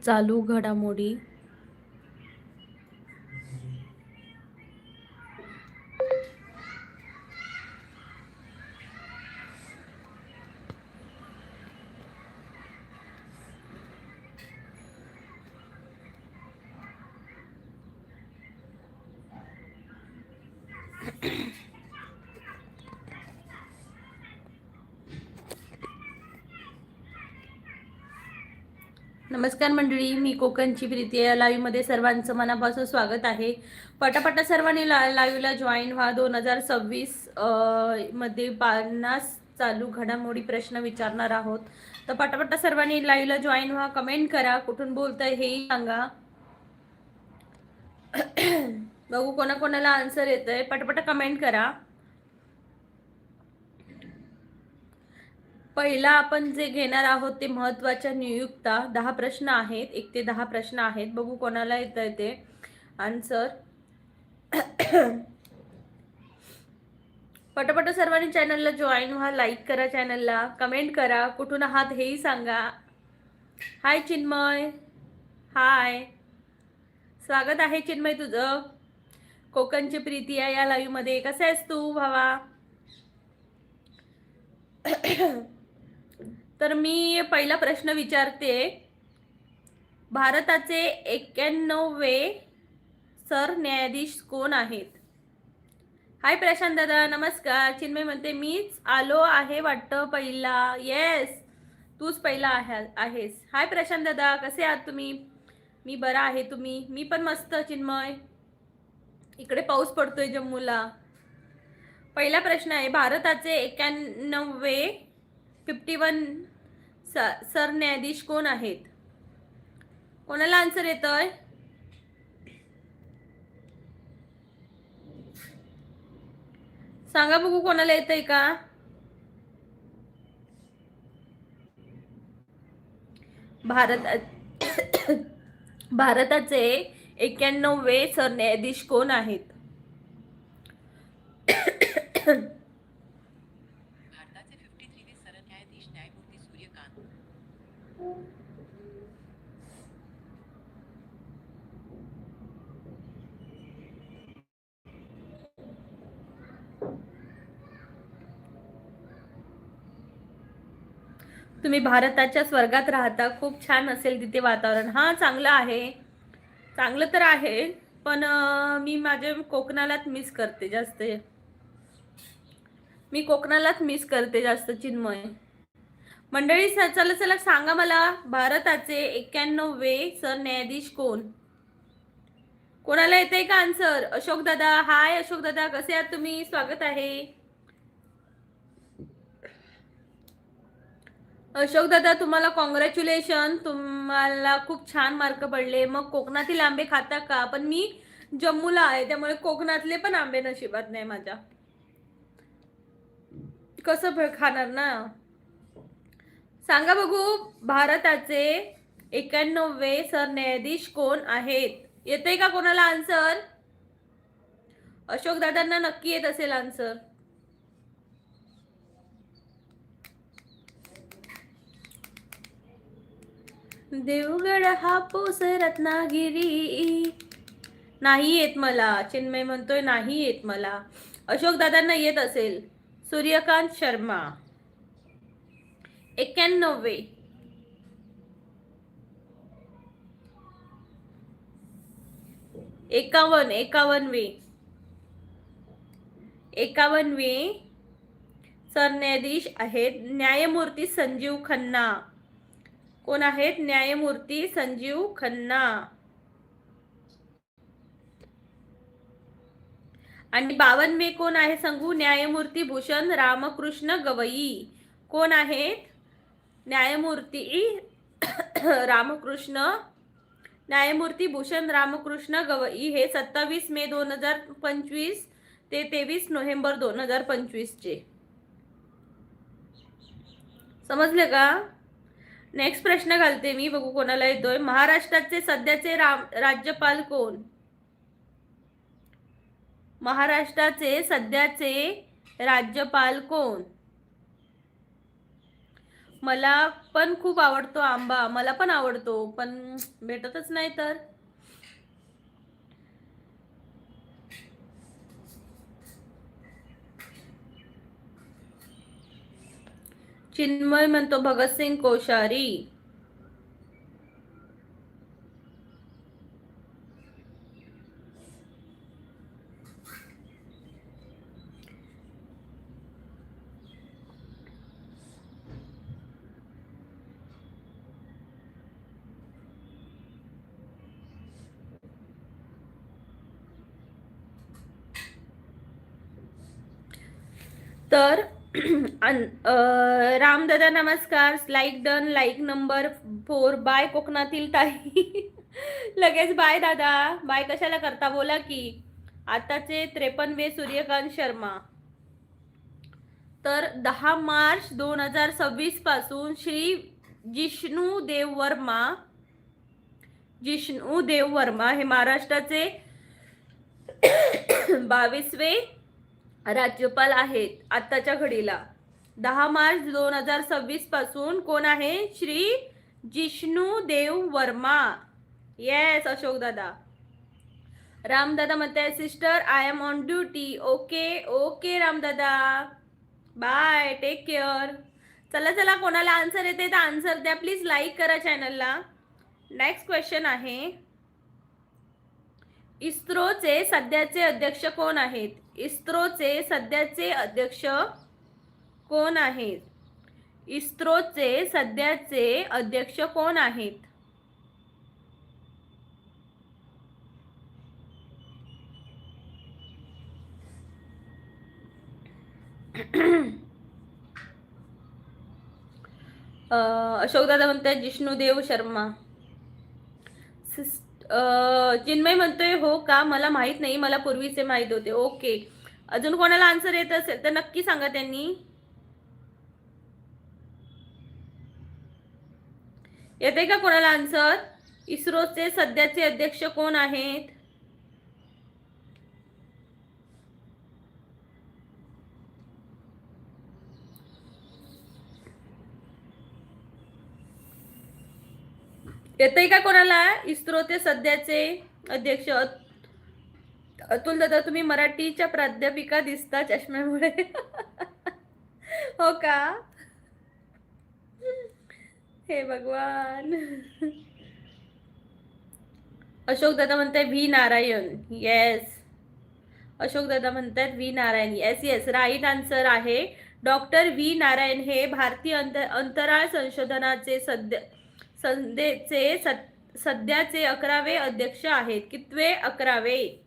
चालू घडामोडी. नमस्कार मंडळी, मी कोकणची प्रीती या लाईव्ह मध्ये सर्वांचं मनापासून स्वागत आहे. पटापटा सर्वांनी लाईव्हला जॉईन व्हा. 2026 मध्ये 50 चालू घडामोडी प्रश्न विचारणार आहोत. तर पटापटा सर्वांनी लाईव्हला जॉईन व्हा. कमेंट करा, कुठून बोलताय हेही सांगा. बघू कोणाकोणाला आन्सर येतंय. पटापटा कमेंट करा. पहिला आपण जे घेणार आहोत ते महत्त्वाच्या नियुक्त्या. 10 प्रश्न आहेत, 1 ते 10 प्रश्न आहेत. बघू कोणाला येतंय ते आन्सर. पटापट सर्वांनी चॅनलला जॉईन व्हा, लाईक करा, चॅनलला कमेंट करा, कुठून आहात हेही सांगा. हाय चिन्मय, हाय, स्वागत आहे चिन्मय तुझं. कोकणची प्रीती आहे या लाईव्ह मध्ये. कसा आहेस तू भावा? तर मी पहिला प्रश्न विचारते. भारताचे 91वे सरन्यायाधीश कोण आहेत? हाय प्रशांत दादा, नमस्कार. चिन्मय म्हणते मीच आलो आहे वाटतं पहिला. येस, तूच पहिला आहेस. हाय प्रशांत दादा, कसे आहात तुम्ही? मी बरा आहे, तुम्ही? मी पण मस्त चिन्मय. इकडे पाऊस पडतोय जम्मूला. पहिला प्रश्न आहे, भारताचे 91वे 51 सरन्यायाधीश कोण आहेत? कोणाला आन्सर येतोय? सांगा बघू कोणाला येतंय का? भारताचे 91वे सरन्यायाधीश कोण आहेत? भारताचे 53वे सरन्यायाधीश न्यायमूर्ती सूर्यकांत. तुम्ही भारताच्या स्वर्गात राहता, खूप छान असेल तिथे वातावरण. हा, चांगलं आहे, चांगलं तर आहे, पण मी माझ्या कोकणालाच मिस करते जास्त. मी कोकणालाच मिस करते जास्त चिन्मय. मंडळी चला चला सांगा मला, भारताचे 91वे सरन्यायाधीश कोण? कोणाला येतंय का आन्सर? अशोक दादा, हाय अशोक दादा, कसे आहात तुम्ही? स्वागत आहे. अशोक दादा, तुम्हाला कॉंग्रॅच्युलेशन, तुम्हाला खूप छान मार्क पडले. मग कोकणातील आंबे खाता का? पण मी जम्मूला आहे, त्यामुळे कोकणातले पण आंबे नशिबात नाही माझ्या. कसं खाणार ना? सांगा बघू, भारताचे 91वे सरन्यायाधीश कोण आहेत? येते का कोणाला आन्सर? अशोक दादांना नक्की येत असेल आन्सर. देवगड हापूस रत्नागिरी. नाही येत मला. चिन्मय म्हणतोय नाही येत मला. अशोक दादांना येत असेल. सूर्यकांत शर्मा 91. 51वे सरन्यायाधीश आहेत न्यायमूर्ती संजीव खन्ना. कोण आहेत? न्यायमूर्ती संजीव खन्ना. आणि 52वे कोण आहे सांगू? न्यायमूर्ती भूषण रामकृष्ण गवई. कोण आहेत? न्यायमूर्ती न्यायमूर्ती भूषण रामकृष्ण गवई हे 27 मे 2025 ते 23 नोव्हेंबर 2025 चे. समजले का? नेक्स्ट प्रश्न घालते मी, बघू कोणाला येतोय. महाराष्ट्राचे सध्याचे राज्यपाल कोण? महाराष्ट्राचे सध्याचे राज्यपाल कोण? मला पण खूप आवडतो आंबा, मला पण आवडतो, पण भेटतच नाही तर. चिन्मय म्हणतो भगतसिंग कोश्यारी. तर रामदादा नमस्कार. Like done. Like number 4 by कोकणातील ताई. लगेच बाय दादा. बाय कशाला करता बोला की. आताचे 53वे सूर्यकांत शर्मा. तर 10 मार्च 2026 पासून श्री जिष्णू देव वर्मा हे महाराष्ट्राचे 22वे राज्यपाल आहेत आताच्या घडीला. 10 मार्च 2026 पासून कोण आहे? श्री जिष्णू देव वर्मा. येस अशोक दादा. रामदादा म्हणते sister I am on duty. Okay okay रामदादा, बाय, टेक केअर. चला चला, कोणाला आन्सर येते तर आन्सर द्या प्लीज. लाईक करा चॅनलला. नेक्स्ट क्वेश्चन आहे, इस्रोचे सध्याचे अध्यक्ष कोण आहेत? इस्रोचे सध्याचे अध्यक्ष कोण आहेत? इस्रोचे सध्याचे अध्यक्ष कोण आहेत? अशोक दादा म्हणतात जिष्णूदेव शर्मा. चिन्मय म्हणतोय हो का, मला माहित नाही, मला पूर्वीचे माहित होते. ओके, अजून कोणाला आन्सर येत असेल तर नक्की सांगा. त्यांनी येते का कोणाला आन्सर? इस्रोचे सध्याचे अध्यक्ष कोण आहेत? येते का कोणाला? इस्रोचे सध्याचे अध्यक्ष. अतुल दादा तुम्ही मराठीच्या प्राध्यापिका दिसता चष्म्यामुळे. हो का? हे भगवान. अशोक दादा म्हणताय व्ही नारायण. येस, अशोक दादा म्हणतात V Narayan. Yes yes, right answer आहे डॉक्टर व्ही नारायण. हे भारतीय अंतराळ संशोधनाचे सध्याचे 11वे अध्यक्ष आहेत. कितवे? 11वे.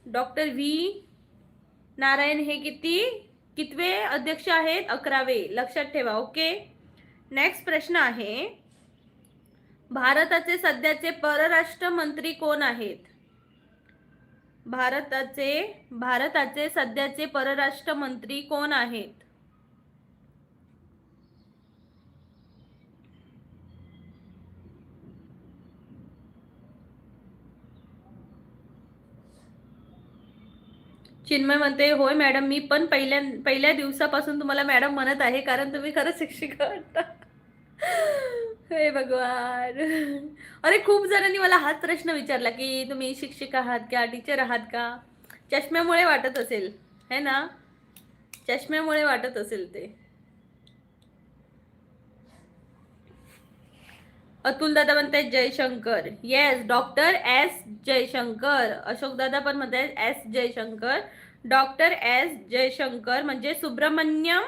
डॉक्टर व्ही नारायण हे कितवे अध्यक्ष आहेत? 11वे. लक्षात ठेवा. ओके, नेक्स्ट प्रश्न आहे, भारताचे सध्याचे परराष्ट्र मंत्री कोण आहेत? भारताचे सध्याचे परराष्ट्र मंत्री कोण आहेत? चिन्मय म्हणते होय मॅडम, मी पण पहिल्या दिवसापासून तुम्हाला मॅडम म्हणत आहे, कारण तुम्ही खरंच शिक्षिका वाटता. हे भगवान. अरे खूप जणांनी मला हाच प्रश्न विचारला की तुम्ही शिक्षिका आहात का, टीचर आहात का? चष्म्यामुळे वाटत असेल, है ना? चष्म्यामुळे वाटत असेल ते. अतुल दादा म्हणतात Jaishankar. Yes, doctor S Jaishankar. Ashok दादा पण म्हणतात S Jaishankar. Doctor S Jaishankar म्हणजे सुब्रमण्यम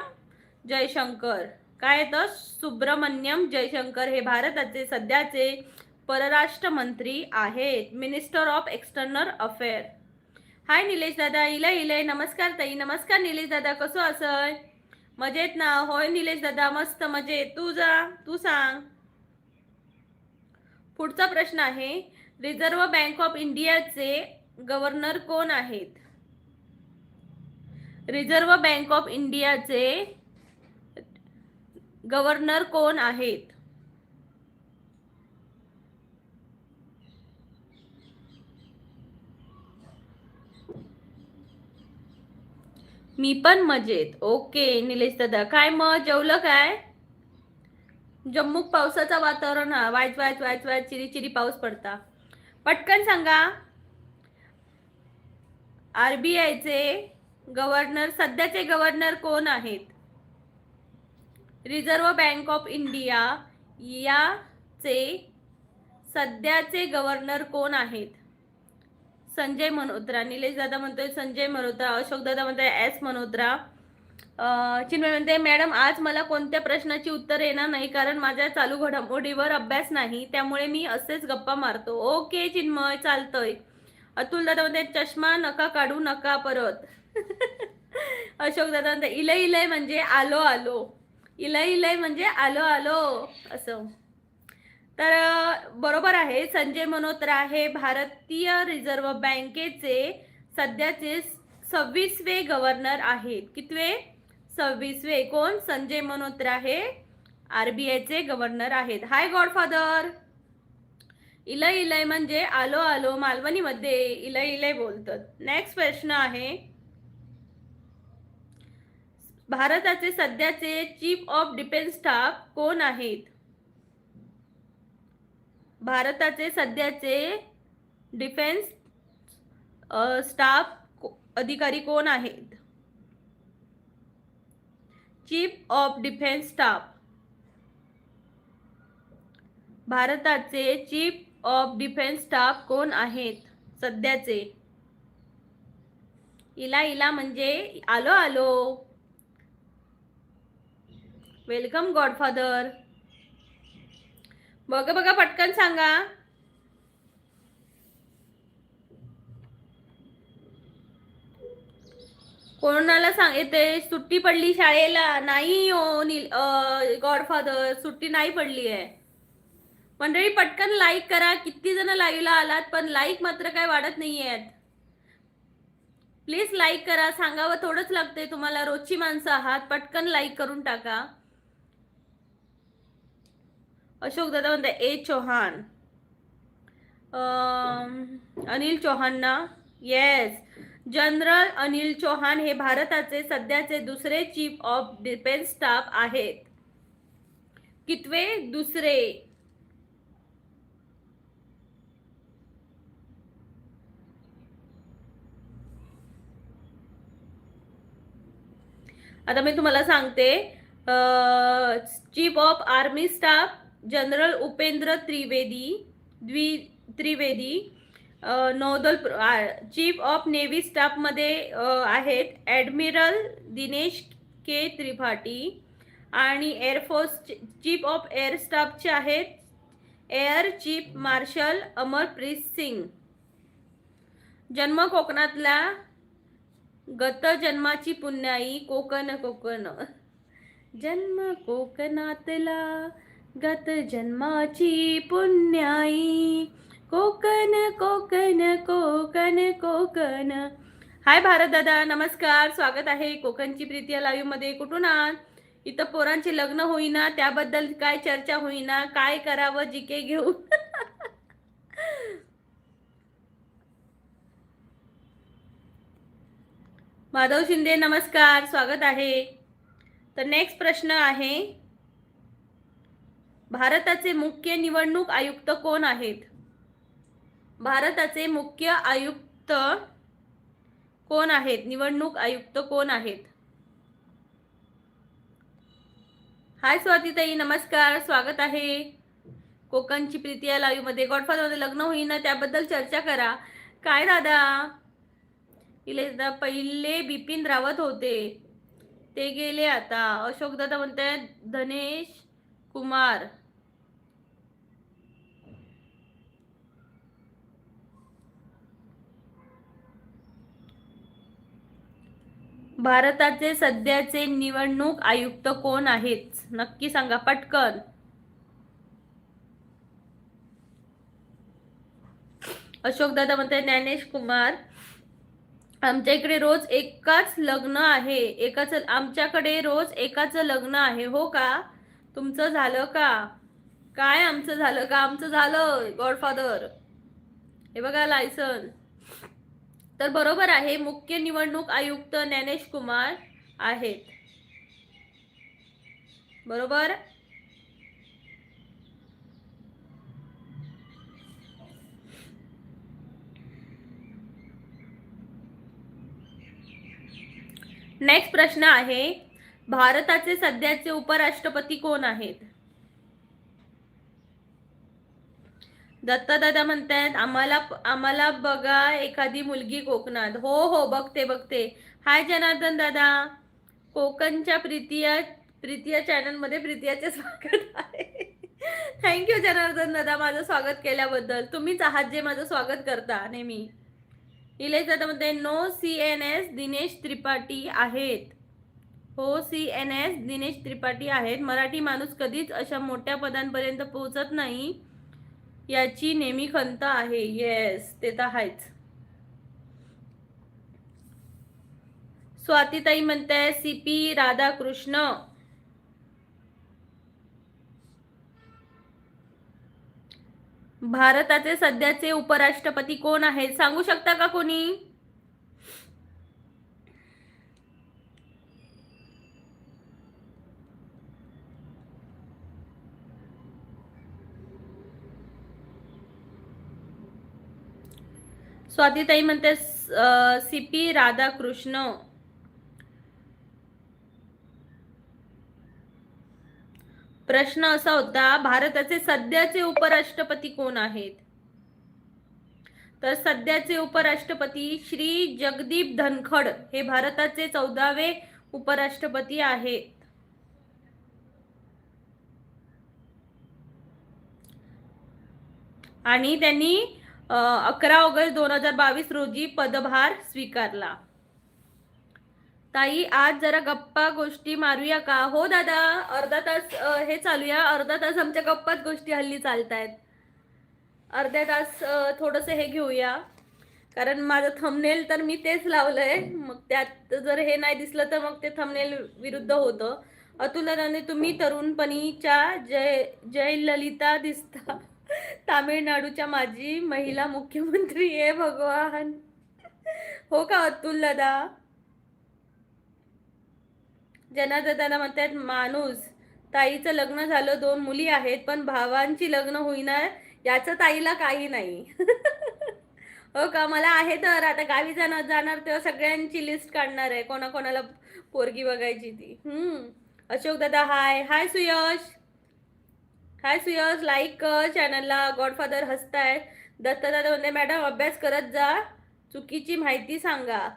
जयशंकर. काय येतं? सुब्रमण्यम जयशंकर हे भारताचे सध्याचे परराष्ट्र मंत्री आहेत, मिनिस्टर ऑफ एक्सटर्नल अफेअर. हाय निलेश दादा. इलय नमस्कार ताई. नमस्कार निलेश दादा, कसं असय? मजेत ना? होय निलेश दादा, मस्त मजेत. तू सांग. पुढचा प्रश्न आहे, रिझर्व्ह बँक ऑफ इंडियाचे गव्हर्नर कोण आहेत? रिझर्व्ह बँक ऑफ इंडियाचे गव्हर्नर कोण आहेत? मी पण मजेत. ओके निलेश दादा, काय मग जेवलं काय? जम्मूक पावसाचं वातावरण हा वायच वायच वायच वायच चिरी चिरी पाऊस पडता. पटकन सांगा. आरबीआयचे गव्हर्नर, सध्याचे गव्हर्नर कोण आहेत? रिझर्व्ह बँक ऑफ इंडिया याचे सध्याचे गव्हर्नर कोण आहेत? संजय मल्होत्रा. निलेश दादा म्हणतोय संजय मल्होत्रा. अशोक दादा म्हणतोय एस मल्होत्रा. चिन्मय म्हणते मॅडम आज मला कोणत्या प्रश्नाची उत्तर येणार नाही कारण माझ्या चालू घडामोडीवर अभ्यास नाही, त्यामुळे मी असेच गप्पा मारतो. ओके चिन्मय, चालतंय. अतुल दादा म्हणते चष्मा नका काढू नका परत. अशोक दादा म्हणते इलय इलय म्हणजे आलो आलो. इलय इलय म्हणजे आलो आलो असं. तर बरोबर आहे. संजय मल्होत्रा हे भारतीय रिझर्व्ह बँकेचे सध्याचे 26वे गव्हर्नर आहेत. कितवे? 26वे. कोण? संजय मल्होत्रा हे आरबीआयचे गव्हर्नर आहेत. हाय गॉडफादर. इलय इलय म्हणजे आलो आलो. मालवणीमध्ये इलय इलय बोलतात. नेक्स्ट प्रश्न आहे. भारताचे सध्याचे चीफ ऑफ डिफेन्स स्टाफ कोण आहेत? भारताचे सध्याचे डिफेन्स स्टाफ अधिकारी कोण आहेत? Chief of defence staff. भारताचे चीफ ऑफ डिफेन्स स्टाफ कोण आहेत सध्याचे? इला इला म्हणजे आलो आलो. Welcome godfather. बघा बघा पटकन सांगा. कोणाला सांगते सुट्टी पडली शाळेला? नाही हो गॉडफादर, सुट्टी नाही पडली आहे. मंडळी पटकन लाईक करा. किती जण लाईव्हला आलात पण लाईक मात्र काय वाढत नाहीयेत. प्लीज लाईक करा. सांगावं थोडंच लागतंय तुम्हाला. रोजची माणसं आहात. पटकन लाईक करून टाका. अशोक दादा म्हणते ए चौहान. अनिल चौहान ना? येस. जनरल अनिल चौहान हे भारताचे सध्याचे दुसरे चीफ ऑफ डिफेन्स स्टाफ आहेत. कितवे? दुसरे. आता मी तुम्हाला सांगते. Chief of army staff general Upendra Trivedi. नौदल चीफ ऑफ नेव्ही स्टाफ मध्ये आहेत ॲडमिरल दिनेश के त्रिपाठी. आणि एअरफोर्स चीफ ऑफ एअर स्टाफचे आहेत air chief marshal Amarpreet Singh. जन्म कोकणातला, गत जन्माची पुण्याई. कोकण कोकण. जन्म कोकणातला, गत जन्माची पुण्याई. कोकण कोकण कोकण कोकण. हाय भारत दादा, नमस्कार. स्वागत आहे कोकणची प्रीती या लाईव्ह मध्ये. कुठून आहात? इथं पोरांचे लग्न होईना त्याबद्दल काय चर्चा होईना. काय करावं जीके घेऊन. माधव शिंदे नमस्कार, स्वागत आहे. तर नेक्स्ट प्रश्न आहे. भारताचे मुख्य निवडणूक आयुक्त कोण आहेत? भारताचे मुख्य आयुक्त कोण आहेत? निवडणूक आयुक्त कोण आहेत? हाय स्वातीताई नमस्कार, स्वागत आहे कोकणची प्रीती या लाईव्ह मध्ये. गॉडफादर लग्न होईना त्याबद्दल चर्चा करा. काय दादा? इले पहिले बिपिन रावत होते ते गेले आता. अशोक दादा म्हणते धनेश कुमार. भारताचे सध्याचे निवडणूक आयुक्त कोण आहेत? नक्की सांगा पटकन. अशोक दादा म्हणते ज्ञानेश कुमार. आमच्या इकडे रोज एकाच लग्न आहे. आमच्याकडे रोज एकाच लग्न आहे. हो का? तुमचं झालं का? काय आमचं झालं का? आमचं झालं गॉडफादर. हे बघा लायसन. तर बरोबर आहे. मुख्य निवडणूक आयुक्त ज्ञानेश कुमार आहेत. बरोबर. नेक्स्ट प्रश्न आहे, भारताचे सध्याचे उपराष्ट्रपती कोण आहेत? दत्तादादा म्हणतायत आम्हाला आम्हाला बघा एखादी मुलगी कोकणात. हो हो, बघते बघते. हाय जनार्दन दादा, कोकणच्या प्रीतिया चॅनल मध्ये प्रीतियाचे स्वागत आहे. थँक्यू जनार्दन दादा, माझं स्वागत केल्याबद्दल. तुम्हीच आहात जे माझं स्वागत करता नेहमी. निलेश दादा म्हणते नो CNS दिनेश त्रिपाठी आहेत. हो, CNS दिनेश त्रिपाठी आहेत. मराठी माणूस कधीच अशा मोठ्या पदांपर्यंत पोहोचत नाही याची नेहमी खंत आहे. येस, ते तर आहेच. स्वातीताई म्हणते CP राधाकृष्ण. भारताचे सध्याचे उपराष्ट्रपती कोण आहेत सांगू शकता का कोणी? स्वातीताई म्हणते CP राधाकृष्ण. प्रश्न असा होता, भारताचे सध्याचे उपराष्ट्रपती कोण आहेत? तर सध्याचे उपराष्ट्रपती श्री जगदीप धनखड हे भारताचे 14वे उपराष्ट्रपती आहेत. आणि त्यांनी 11 ऑगस्ट 2022 रोजी पदभार स्वीकारला. ताई आज जरा गप्पा गोष्टी मारूया का? हो दादा, अर्धा तास हे चालूया. अर्धा तास आमच्या गप्पात गोष्टी हल्ली चालतायत. अर्ध्या तास थोडंसं हे घेऊया, कारण माझं थंबनेल तर मी तेच लावलंय. मग त्यात जर हे नाही दिसलं तर मग ते थंबनेल विरुद्ध होतं. अतुल दादाने तुम्ही तरुणपणीच्या जयललिता दिसता. तामिळनाडूच्या माजी महिला मुख्यमंत्री आहे. भगवान, हो का अतुल दादा? जनार्दन म्हणतात माणूस. ताईचं लग्न झालं, 2 मुली आहेत, पण भावांची लग्न होईना याचं ताईला काही नाही. हो का? मला आहे. तर आता गावी जाणार तेव्हा सगळ्यांची लिस्ट काढणार आहे, कोणाकोणाला पोरगी बघायची ती. अशोक दादा हाय. हाय सुयश. हाय सुयश, लाईक कर चॅनलला. गॉडफादर हसतायत. दत्ता दादा म्हणते मॅडम अभ्यास करत जा, चुकीची माहिती सांगा.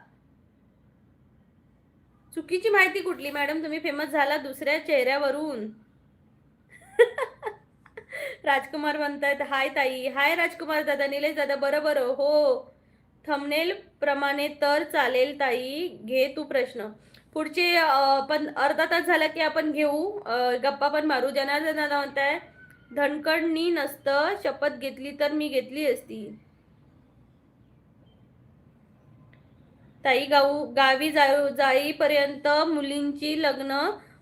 चुकीची माहिती कुठली मॅडम? तुम्ही फेमस झाला दुसऱ्या चेहऱ्यावरून. राजकुमार म्हणतायत हाय ताई. हाय राजकुमार दादा. निलेश दादा बरोबर हो, थंबनेल प्रमाणे तर चालेल ताई. घे तू प्रश्न पुढचे. पण अर्धा तास झाला की आपण घेऊ, गप्पा पण मारू. जनार्दन दादा म्हणताय धनकडनी नसतं, शपथ घेतली तर मी घेतली असती. ताई गावी जाईपर्यंत मुलींची लग्न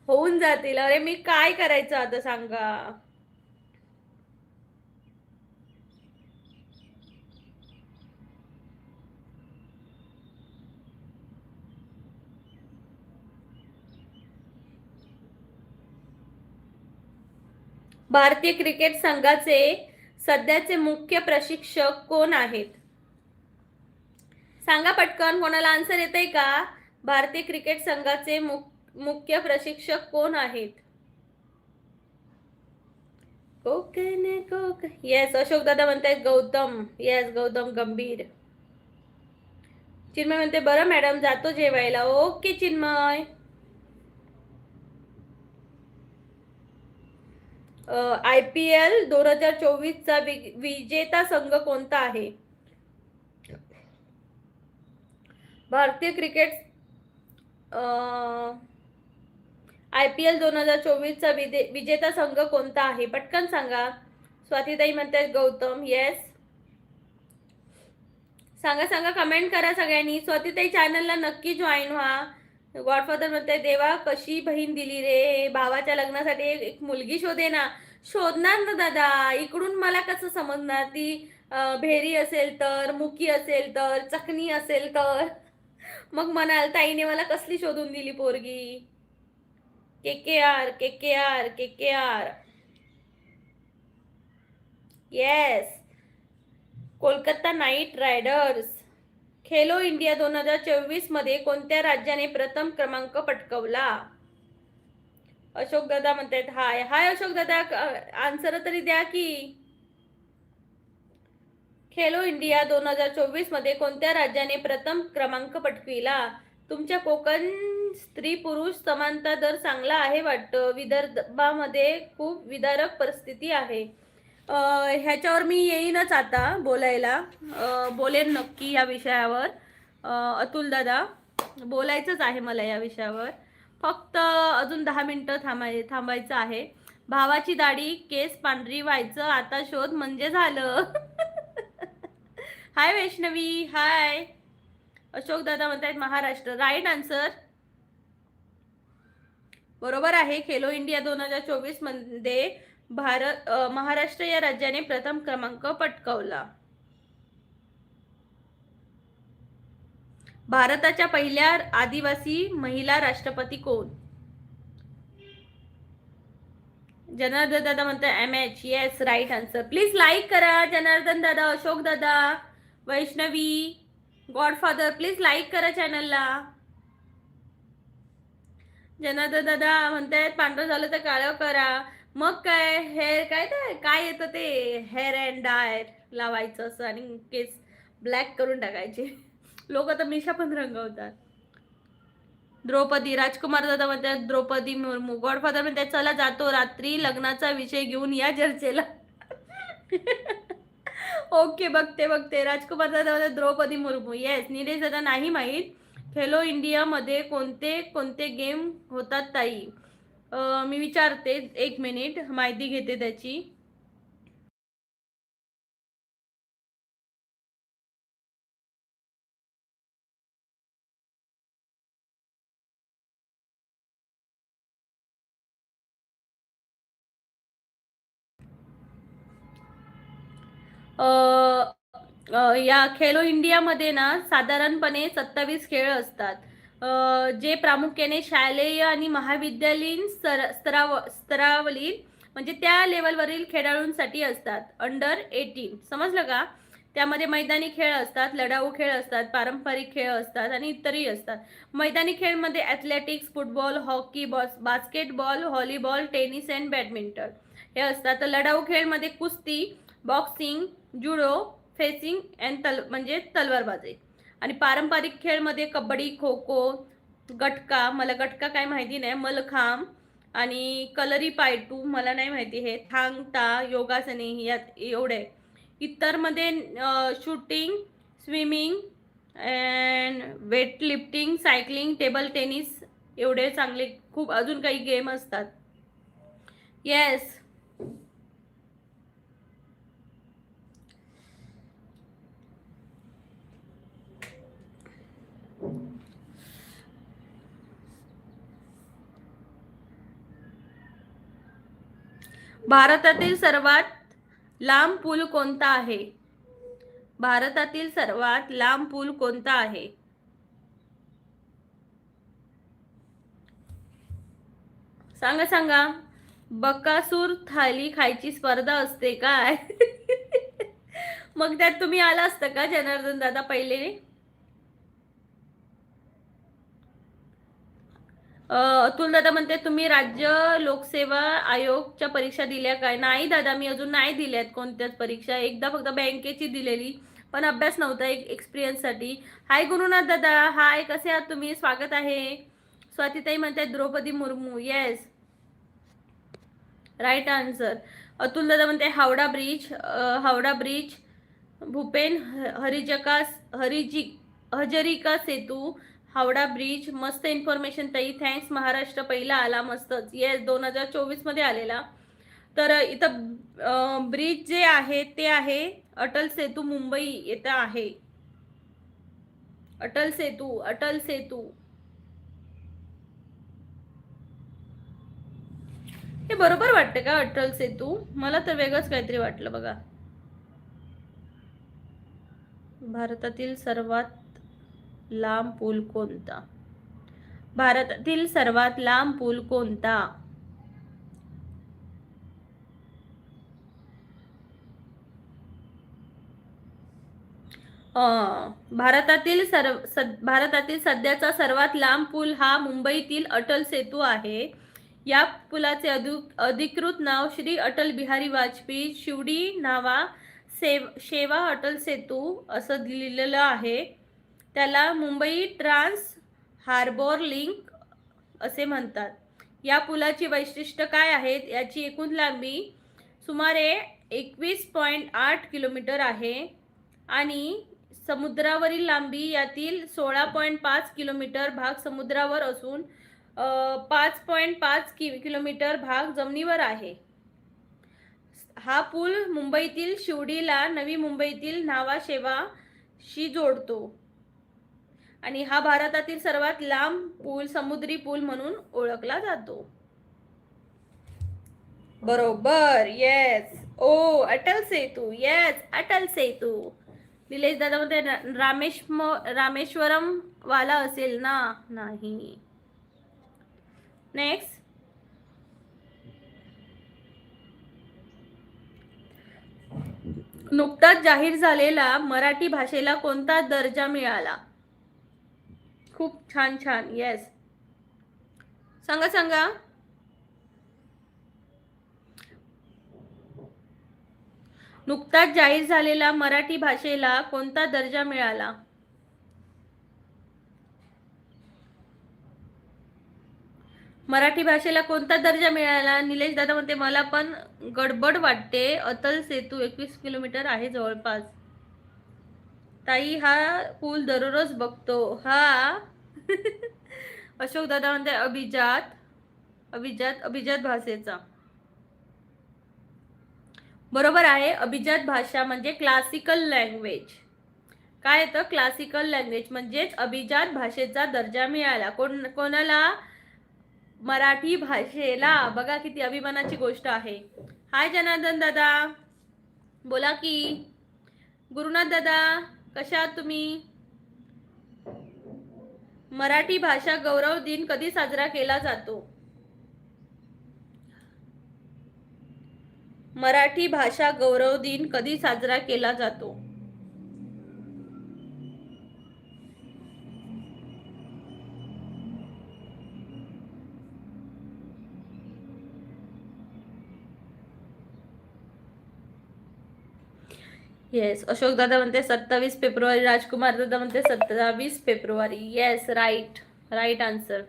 होऊन जातील. अरे मी काय करायचं आता सांगा? भारतीय क्रिकेट संघाचे सध्याचे मुख्य प्रशिक्षक कोण आहेत? सांगा पटकन. कोणाला आन्सर येतंय का? भारतीय क्रिकेट संघाचे मुख्य प्रशिक्षक कोण आहेत? येस, अशोक दादा म्हणतायत गौतम. येस, गौतम गंभीर. चिन्मय म्हणते बरं मॅडम जातो जेवायला. ओके चिन्मय. IPL 2024चा विजेता संघ कोणता आहे? भारतीय क्रिकेट IPL 2024चा विजेता संघ कोणता आहे? पटकन सांगा. स्वातीताई म्हणतात गौतम. येस, सांगा सांगा, कमेंट करा सगळ्यांनी. स्वातीताई चॅनलला नक्की जॉईन व्हा. गॉडफादर म्हणते देवा कशी बहीण दिली रे, भावाच्या लग्नासाठी एक मुलगी शोधे ना. शोधणार ना दादा, इकडून मला कसं समजणार? ती भेरी असेल तर, मुकी असेल तर, चकनी असेल तर मग म्हणाल ताईने मला कसली शोधून दिली पोरगी. KKR KKR KKR. Yes, Kolkata night riders. Khelo India 2024 मध्ये कोणत्या राज्याने प्रथम क्रमांक पटकावला? अशोक दादा म्हणतायत हाय हाय. अशोक दादा आन्सर तरी द्या की. खेलो इंडिया 2024 मध्ये कोणत्या राज्याने प्रथम क्रमांक पटकविला? तुमच्या कोकण स्त्री पुरुष समानता दर चांगला आहे वाटतं. विदर्भामध्ये खूप विदारक परिस्थिती आहे. ह्याच्यावर मी येईनच आता बोलायला. बोलेन नक्की या विषयावर. अतुल दादा बोलायचंच आहे मला या विषयावर. फक्त अजून 10 मिनिटं थांबायचं आहे. भावाची दाढी केस पांढरी व्हायचं आता शोध म्हणजे झालं. हाय वैष्णवी हाय. अशोक दादा म्हणतायत महाराष्ट्र. राईट आन्सर बरोबर आहे. खेलो इंडिया 2024 मध्ये महाराष्ट्र या राज्याने प्रथम क्रमांक पटकावला. भारताच्या पहिल्या आदिवासी महिला राष्ट्रपती कोण? जनार्दन दादा म्हणतात MH. Yes right answer. Please like करा. जनार्दन दादा, अशोक दादा, वैष्णवी, गॉडफादर प्लीज लाईक करा चॅनलला. जनार्दन दादा म्हणतायत पांढरं झालं तर काळं करा. मग काय हेअर काय येतं ते हेअर अँड डाय लावायचं असं आणि केस ब्लॅक करून टाकायचे. लोक आता मिशा पण रंगवतात. द्रौपदी. राजकुमार दादा म्हणतात द्रौपदी मुर्मू. गॉडफादर म्हणतात चला जातो रात्री लग्नाचा विषय घेऊन या चर्चेला. ओके बघते. राजकुमार दादा म्हणतात द्रौपदी मुर्मू. येस. निलेश दादा नाही माहीत. खेलो इंडिया मध्ये कोणते कोणते गेम होतात ताई? मी विचारते 1 मिनिट माहिती घेते त्याची. या खेलो इंडियामध्ये ना साधारणपणे 27 खेळ असतात. जे प्रामुख्याने शालेय आणि महाविद्यालयीन स्तरावरील म्हणजे त्या लेवलवरील खेळाडूंसाठी असतात. अंडर 18 समजलं का? त्यामध्ये मैदानी खेळ असतात, लढाऊ खेळ असतात, पारंपरिक खेळ असतात आणि इतरही असतात. मैदानी खेळमध्ये athletics, football, hockey, basketball, volleyball, tennis and badminton हे असतात. तर लढाऊ खेळमध्ये कुस्ती, बॉक्सिंग, जुडो, फेसिंग अँड म्हणजे तलवारबाजी. आणि पारंपरिक खेळमध्ये कबड्डी, खो खो, गटका, मला गटका काय माहिती नाही, मलखांब आणि कलरी पायटू मला नाही माहिती, हे थांग ता, योगासने यात एवढे. इतरमध्ये shooting, swimming and weight lifting, cycling, table tennis एवढे चांगले खूप अजून काही गेम असतात. येस. भारतातील सर्वात लांब पूल कोणता आहे? भारतातील सर्वात लांब पूल कोणता आहे? सांगा. बकासूर थाली खायची स्पर्धा असते काय? मग त्यात तुम्ही आला असतं का जनार्दन दादा पहिले? अतुल दादा म्हणते तुम्ही राज्य लोकसेवा आयोगच्या परीक्षा दिल्या काय? नाही दादा, मी अजून नाही दिल्यात कोणत्याच परीक्षा. एकदा फक्त बँकेची दिलेली, पण अभ्यास नव्हता, एक एक्सपिरियन्स साठी. हाय गुरुनाथ दादा हाय, कसे आहात तुम्ही? स्वागत आहे. स्वातीताई म्हणतात Draupadi Murmu. Yes right answer. Atul दादा म्हणते हावडा ब्रिज, भूपेन हजरिका सेतू, हावडा ब्रिज. मस्त इन्फॉर्मेशन ताई, थँक्स. महाराष्ट्र पहिला आला, मस्तच. येस 2024 मध्ये आलेला. तर इथं ब्रिज जे आहे ते आहे अटल सेतू, मुंबई येथे आहे. अटल सेतू हे बरोबर वाटतं का अटल सेतू? मला तर वेगळंच काहीतरी वाटलं बघा. भारतातील सर्वात लांब पूल कोणता? भारतातील सर्वात लांब पूल कोणता? भारतातील सध्याचा सर्वात लांब पूल हा मुंबईतील अटल सेतू आहे. या पुलाचे अधिकृत नाव श्री अटल बिहारी वाजपेयी शिवडी नावा शेवा अटल सेतू असं लिहिलेलं आहे. त्याला मुंबई ट्रान्स हार्बर लिंक असे म्हणतात. या पुलाची वैशिष्ट्य काय आहेत? याची एकूण लांबी सुमारे 21.8 किलोमीटर आहे आणि समुद्रावरील लांबी यातील 16.5 किलोमीटर भाग समुद्रावर असून 5.5 किलोमीटर भाग जमिनीवर आहे. हा पूल मुंबईतील शिवडीला नवी मुंबईतील न्हावा शेवाशी जोडतो आणि हा भारतातील सर्वात लांब पूल समुद्री पूल म्हणून ओळखला जातो. बरोबर. येस. ओ अटल सेतू. येस अटल सेतू. निलेश दादा मध्ये रामेश्वरम वाला असेल ना? नाही. नेक्स्ट. नुकताच जाहीर झालेला मराठी भाषेला कोणता दर्जा मिळाला? खूप छान छान. येस सांगा सांगा. नुकताच जाहीर झालेला मराठी भाषेला कोणता दर्जा मिळाला? मराठी भाषेला कोणता दर्जा मिळाला? निलेश दादा म्हणते मला पण गडबड वाटते. अटल सेतू 21 किलोमीटर आहे जवळपास. ताई हा पूल दररोज बघतो. हा. अशोक दादा म्हणते अभिजात भाषेचा. बरोबर आहे. अभिजात भाषा म्हणजे क्लासिकल लँग्वेज. काय येतं? क्लासिकल लँग्वेज म्हणजेच अभिजात भाषेचा दर्जा मिळाला. कोणाला? मराठी भाषेला. बघा किती अभिमानाची गोष्ट आहे. हाय जनार्दन दादा, बोला की. गुरुनाथ दादा कशा आहात तुम्ही? मराठी भाषा गौरव दिन कधी साजरा केला जातो? मराठी भाषा गौरव दिन कधी साजरा केला जातो? येस. अशोक दादा म्हणते 27 फेब्रुवारी. राजकुमार दादा म्हणते 27 फेब्रुवारी. Yes right. Right answer.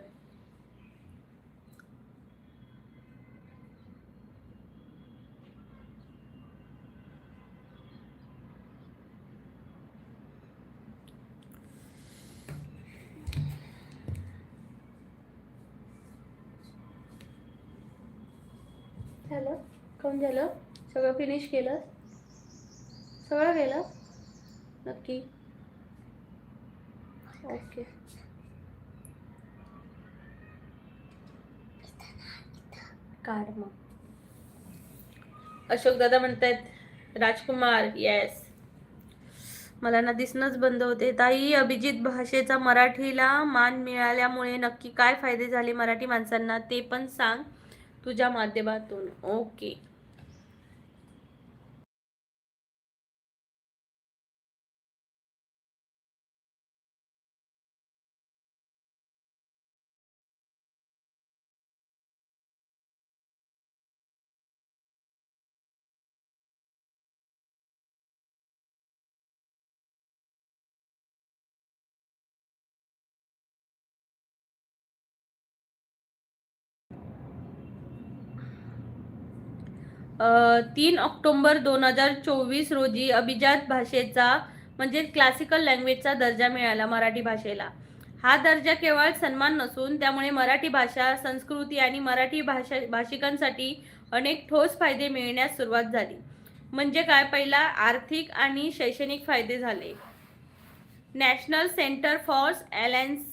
झालं? कोण झालं? सगळं फिनिश केलं? सगळं केलं नक्की? ओके. काढ मग. अशोक दादा म्हणतायत राजकुमार. येस. मला ना दिसणंच बंद होते. ताई अभिजित भाषेचा मराठीला मान मिळाल्यामुळे नक्की काय फायदे झाले मराठी माणसांना ते पण सांग तुझ्या माध्यमातून. ओके. अ, 3 ऑक्टोबर 2024 रोजी अभिजात भाषेचा म्हणजे क्लासिकल लँग्वेजचा दर्जा मिळाला मराठी भाषेला. हा दर्जा केवळ सन्मान नसून त्यामुळे मराठी भाषा संस्कृती आणि मराठी भाषिकांसाठी अनेक ठोस फायदे मिळण्यास सुरुवात झाली. म्हणजे काय? पहिला आर्थिक आणि शैक्षणिक फायदे झाले. नॅशनल सेंटर फॉर ॲलायन्स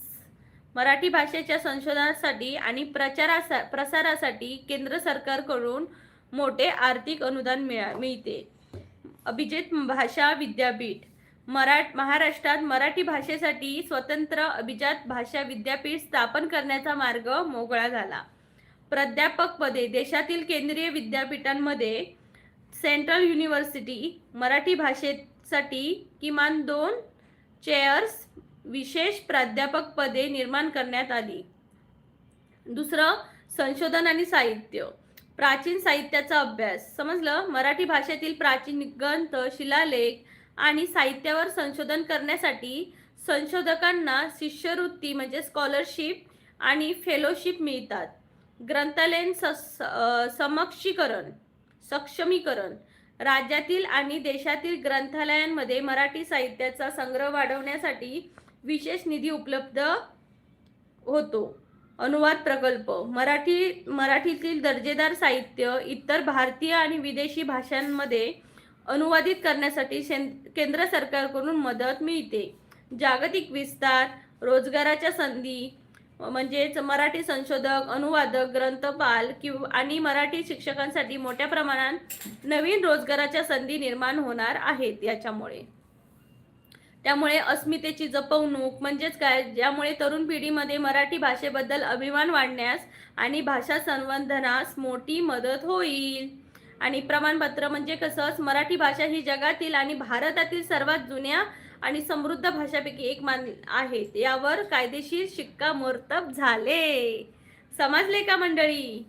मराठी भाषेच्या संशोधनासाठी आणि प्रसारासाठी केंद्र सरकारकडून मोठे आर्थिक अनुदान मिळते. अभिजित भाषा विद्यापीठ महाराष्ट्रात मराठी भाषेसाठी स्वतंत्र अभिजात भाषा विद्यापीठ स्थापन करण्याचा मार्ग मोकळा झाला. प्राध्यापक पदे देशातील केंद्रीय विद्यापीठांमध्ये सेंट्रल युनिव्हर्सिटी मराठी भाषेत साठी किमान 2 चेअर्स विशेष प्राध्यापक पदे निर्माण करण्यात आली. दुसरं, संशोधन आणि साहित्य. प्राचीन साहित्याचा अभ्यास. समजलं? मराठी भाषेतील प्राचीन ग्रंथ, शिलालेख आणि साहित्यावर संशोधन करण्यासाठी संशोधकांना शिष्यवृत्ती म्हणजे स्कॉलरशिप आणि फेलोशिप मिळतात. ग्रंथालयीन सक्षमीकरण. राज्यातील आणि देशातील ग्रंथालयांमध्ये मराठी साहित्याचा संग्रह वाढवण्यासाठी विशेष निधी उपलब्ध होतो. अनुवाद प्रकल्प. मराठीतील दर्जेदार साहित्य इतर भारतीय आणि विदेशी भाषांमध्ये अनुवादित करण्यासाठी केंद्र सरकारकडून मदत मिळते. जागतिक विस्तार. रोजगाराच्या संधी म्हणजेच मराठी संशोधक, अनुवादक, ग्रंथपाल आणि मराठी शिक्षकांसाठी मोठ्या प्रमाणात नवीन रोजगाराच्या संधी निर्माण होणार आहेत याच्यामुळे. त्यामुळे अस्मितेची जपवणूक म्हणजेच काय, ज्यामुळे तरुण पिढीमध्ये मराठी भाषेबद्दल अभिमान वाढण्यास आणि भाषा संवर्धनास मोठी मदत होईल. आणि प्रमाणपत्र म्हणजे कसं, मराठी भाषा ही जगातील आणि भारतातील सर्वात जुन्या आणि समृद्ध भाषापैकी एक आहे. यावर कायदेशीर शिक्कामोर्तब झाले. समजले का मंडळी?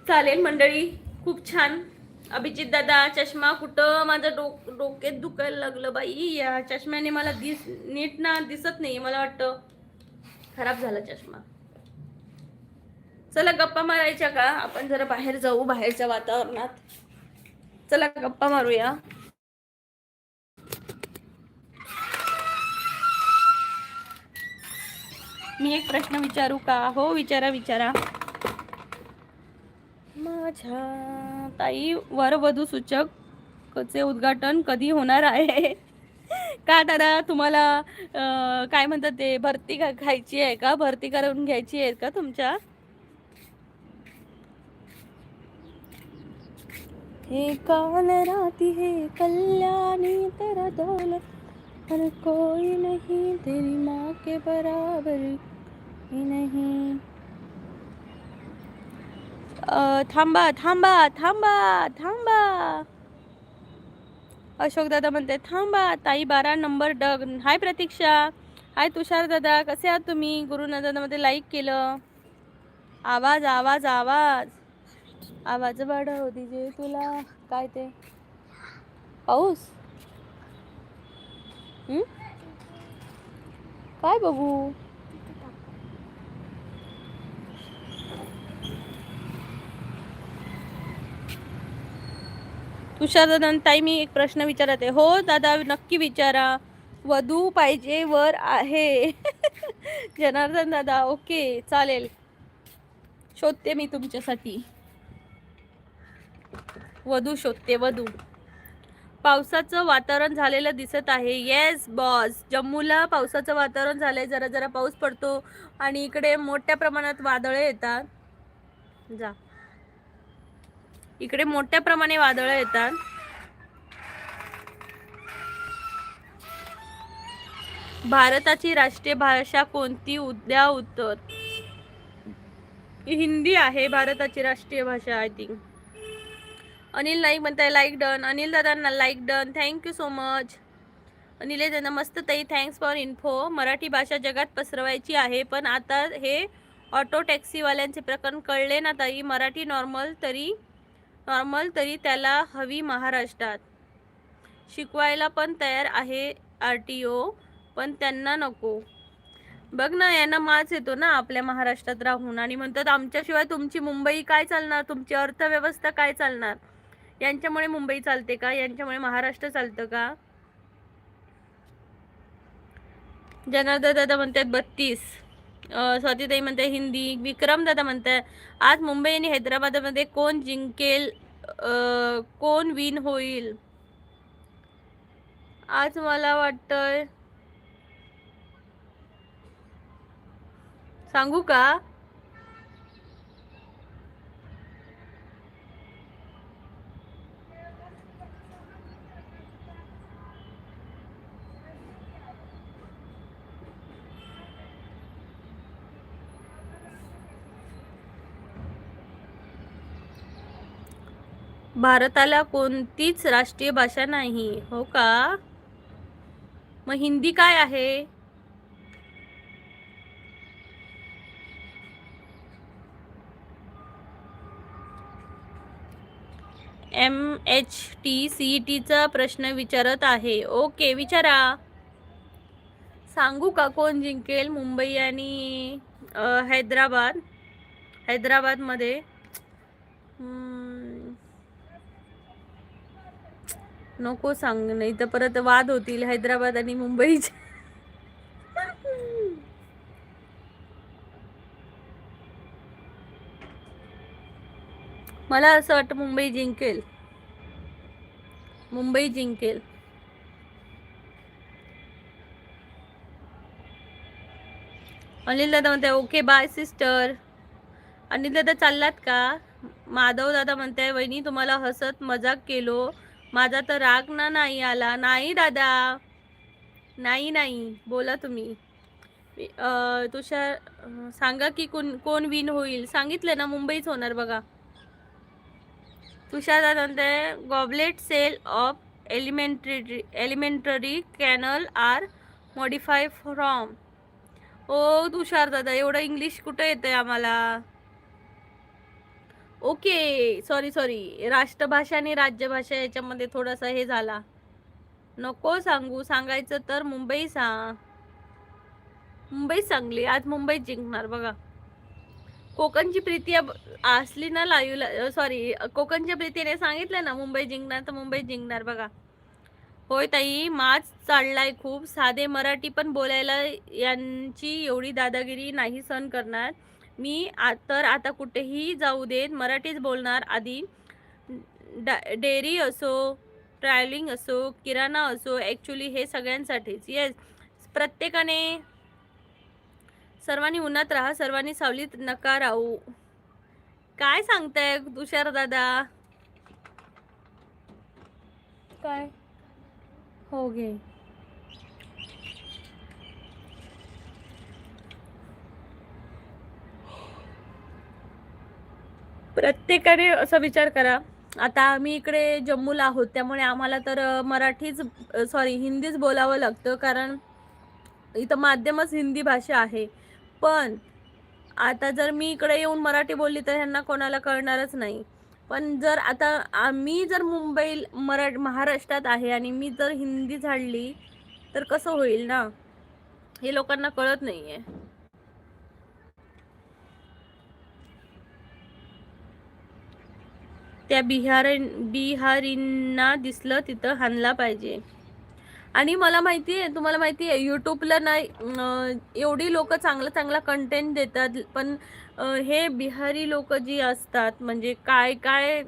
चालेल मंडळी, खूप छान. अभिजित दादा, चष्मा कुठं? माझं डोक्यात दुखायला लागलं बाई. या चष्म्याने मला नीट ना दिसत नाही. मला वाटतं खराब झाला चष्मा. चला गप्पा मारायच्या का? आपण जरा बाहेर जाऊ, बाहेरच्या वातावरणात. चला गप्पा मारूया. मी एक प्रश्न विचारू का? हो, विचारा. माझ्या ताई, वरवधू सूचकचे उद्घाटन कधी होणार आहे? का दादा, तुम्हाला काय म्हणतात ते, भरती घ्यायची आहे का? भरती करून घ्यायची आहे का तुमच्या? हे काल राती है कल्याणी तेरा दौलत हर कोई नहीं तेरी माँ के बराबर ही नहीं. थांबा. अशोक दादा म्हणते थांबा. ताई 12 नंबर डग. हाय प्रतीक्षा. हाय तुषार दादा, कसे आहात तुम्ही? गुरुनंदनमध्ये लाईक केलं. आवाज वाढव दीजे तुला. काय ते पाऊस? काय बघू? तुषार दादा, ताई मी एक प्रश्न विचारते. हो दादा, नक्की विचारा. वधू पाहिजे वर आहे. जनार्दन दादा, ओके चालेल, शोधते मी तुमच्यासाठी. वधू शोधते. पावसाचं वातावरण झालेलं दिसत आहे. येस बॉस, जम्मूला पावसाचं वातावरण झालंय. जरा पाऊस पडतो आणि इकडे मोठ्या प्रमाणात वादळे येतात. इकडे मोठ्या प्रमाणे वादळ येतात. भारताची राष्ट्रीय भाषा कोणती? उद्या उत्तर. हिंदी आहे भारताची राष्ट्रीय भाषा, आय थिंक. अनिल नाईक म्हणताय लाईक डन. अनिल दादांना like done, thank you so much. Anil दादा, मस्त ताई, थँक्स फॉर इन्फो. मराठी भाषा जगात पसरवायची आहे, पण आता हे ऑटो टॅक्सीवाल्यांचे प्रकरण कळले ना ताई. मराठी नॉर्मल तरी त्याला हवी महाराष्ट्रात. शिकवायला पण तयार आहे RTO, पण त्यांना नको. बघ ना, यांना माच येतो ना आपल्या महाराष्ट्रात राहून, आणि म्हणतात आमच्याशिवाय तुमची मुंबई काय चालणार, तुमची अर्थव्यवस्था काय चालणार. यांच्यामुळे मुंबई चालते का? यांच्यामुळे महाराष्ट्र चालतं का? जनार्दन दादा म्हणतात 32. स्वातीताई म्हणते हिंदी. विक्रम दादा म्हणतात आज मुंबई आणि हैदराबादमध्ये कोण जिंकेल, कोण विन होईल? आज मला वाटतंय, सांगू का? भारताला कोणतीच राष्ट्रीय भाषा नाही. हो का? मग हिंदी काय आहे? MHT CETचा प्रश्न विचारत आहे. ओके, विचारा. सांगू का कोण जिंकेल? मुंबई आणि हैदराबाद. हैदराबादमध्ये नको सांग, नाही तर परत वाद होतील हैदराबाद आणि मुंबईचे. मला असं वाटतं मुंबई जिंकेल. मुंबई जिंकेल. अनिल दादा म्हणते ओके बाय सिस्टर. अनिल दादा चाललात का? माधव दादा म्हणते वहिनी तुम्हाला हसत मजाक केलो, माझा तर राग ना नाही आला. नाही दादा, नाही नाही, बोला तुम्ही. तुषार सांगा की कोण विन होईल. सांगितलं ना, मुंबईच होणार बघा. तुषार दादा म्हणते goblet cell of elementary canal are modify from. ओ तुषार दादा, एवढं इंग्लिश कुठं येतंय आम्हाला? ओके, सॉरी, राष्ट्रभाषा आणि राज्यभाषा याच्यामध्ये थोडासा हे झाला. नको सांगू, सांगायचं तर मुंबई सांग. मुंबई चांगली, आज मुंबईत जिंकणार बघा. कोकणची प्रीती असली ना लाईव्ह, सॉरी, कोकणच्या प्रीतीने सांगितलं ना मुंबई जिंकणार, तर मुंबई जिंकणार बघा. होय ताई, माच चाललाय खूप. साधे मराठी पण बोलायला यांची एवढी दादागिरी नाही सहन करणार मी. तर आता कुठेही जाऊ देत मराठीच बोलणार. आधी डेअरी असो, ट्रॅव्हलिंग असो, किराणा असो, ॲक्च्युली हे सगळ्यांसाठीच. येस, प्रत्येकाने सर्वांनी उन्हात राहा, सर्वांनी सावलीत नका राहू. काय सांगताय तुषार दादा? काय हो घे. प्रत्येकाने असा विचार करा. आता आम्ही इकडे जम्मूला आहोत, त्यामुळे आम्हाला तर मराठीच, सॉरी, हिंदीच बोलावं लागतं, कारण इथं माध्यमच हिंदी भाषा आहे. पण आता जर मी इकडे येऊन मराठी बोलली तर ह्यांना कोणाला कळणारच नाही. पण जर आता आम्ही जर महाराष्ट्रात आहे आणि मी जर हिंदी झाडली तर कसं होईल ना? हे लोकांना कळत नाहीये. त्या बिहारींना दिसलं तिथं हाणला पाहिजे. आणि मला माहिती आहे, तुम्हाला माहिती आहे, यूट्यूबला नाही एवढी लोक चांगला कंटेंट देतात, पण हे बिहारी लोक जी असतात, म्हणजे काय काय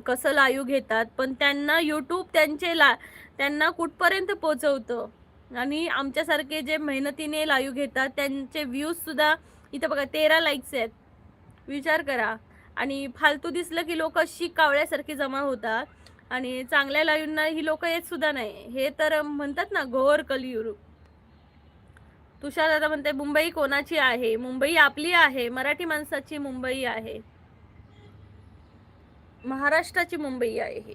कसं लाईव्ह घेतात, पण त्यांना यूट्यूब त्यांना कुठपर्यंत पोचवतं. आणि आमच्यासारखे जे मेहनतीने लाईव्ह घेतात त्यांचे व्ह्यूज सुद्धा इथं बघा 13 लाईक्स आहेत. विचार करा. आणि फालतू दिसलं की लोक अशी कावळ्यासारखी जमा होतात, आणि चांगल्या लाईव्हना ही लोक येत सुद्धा नाही. हे तर म्हणतात ना घोर कलियुग. तुषार दादा म्हणते मुंबई कोणाची आहे? मुंबई आपली आहे, मराठी माणसाची मुंबई आहे, महाराष्ट्राची मुंबई आहे ही.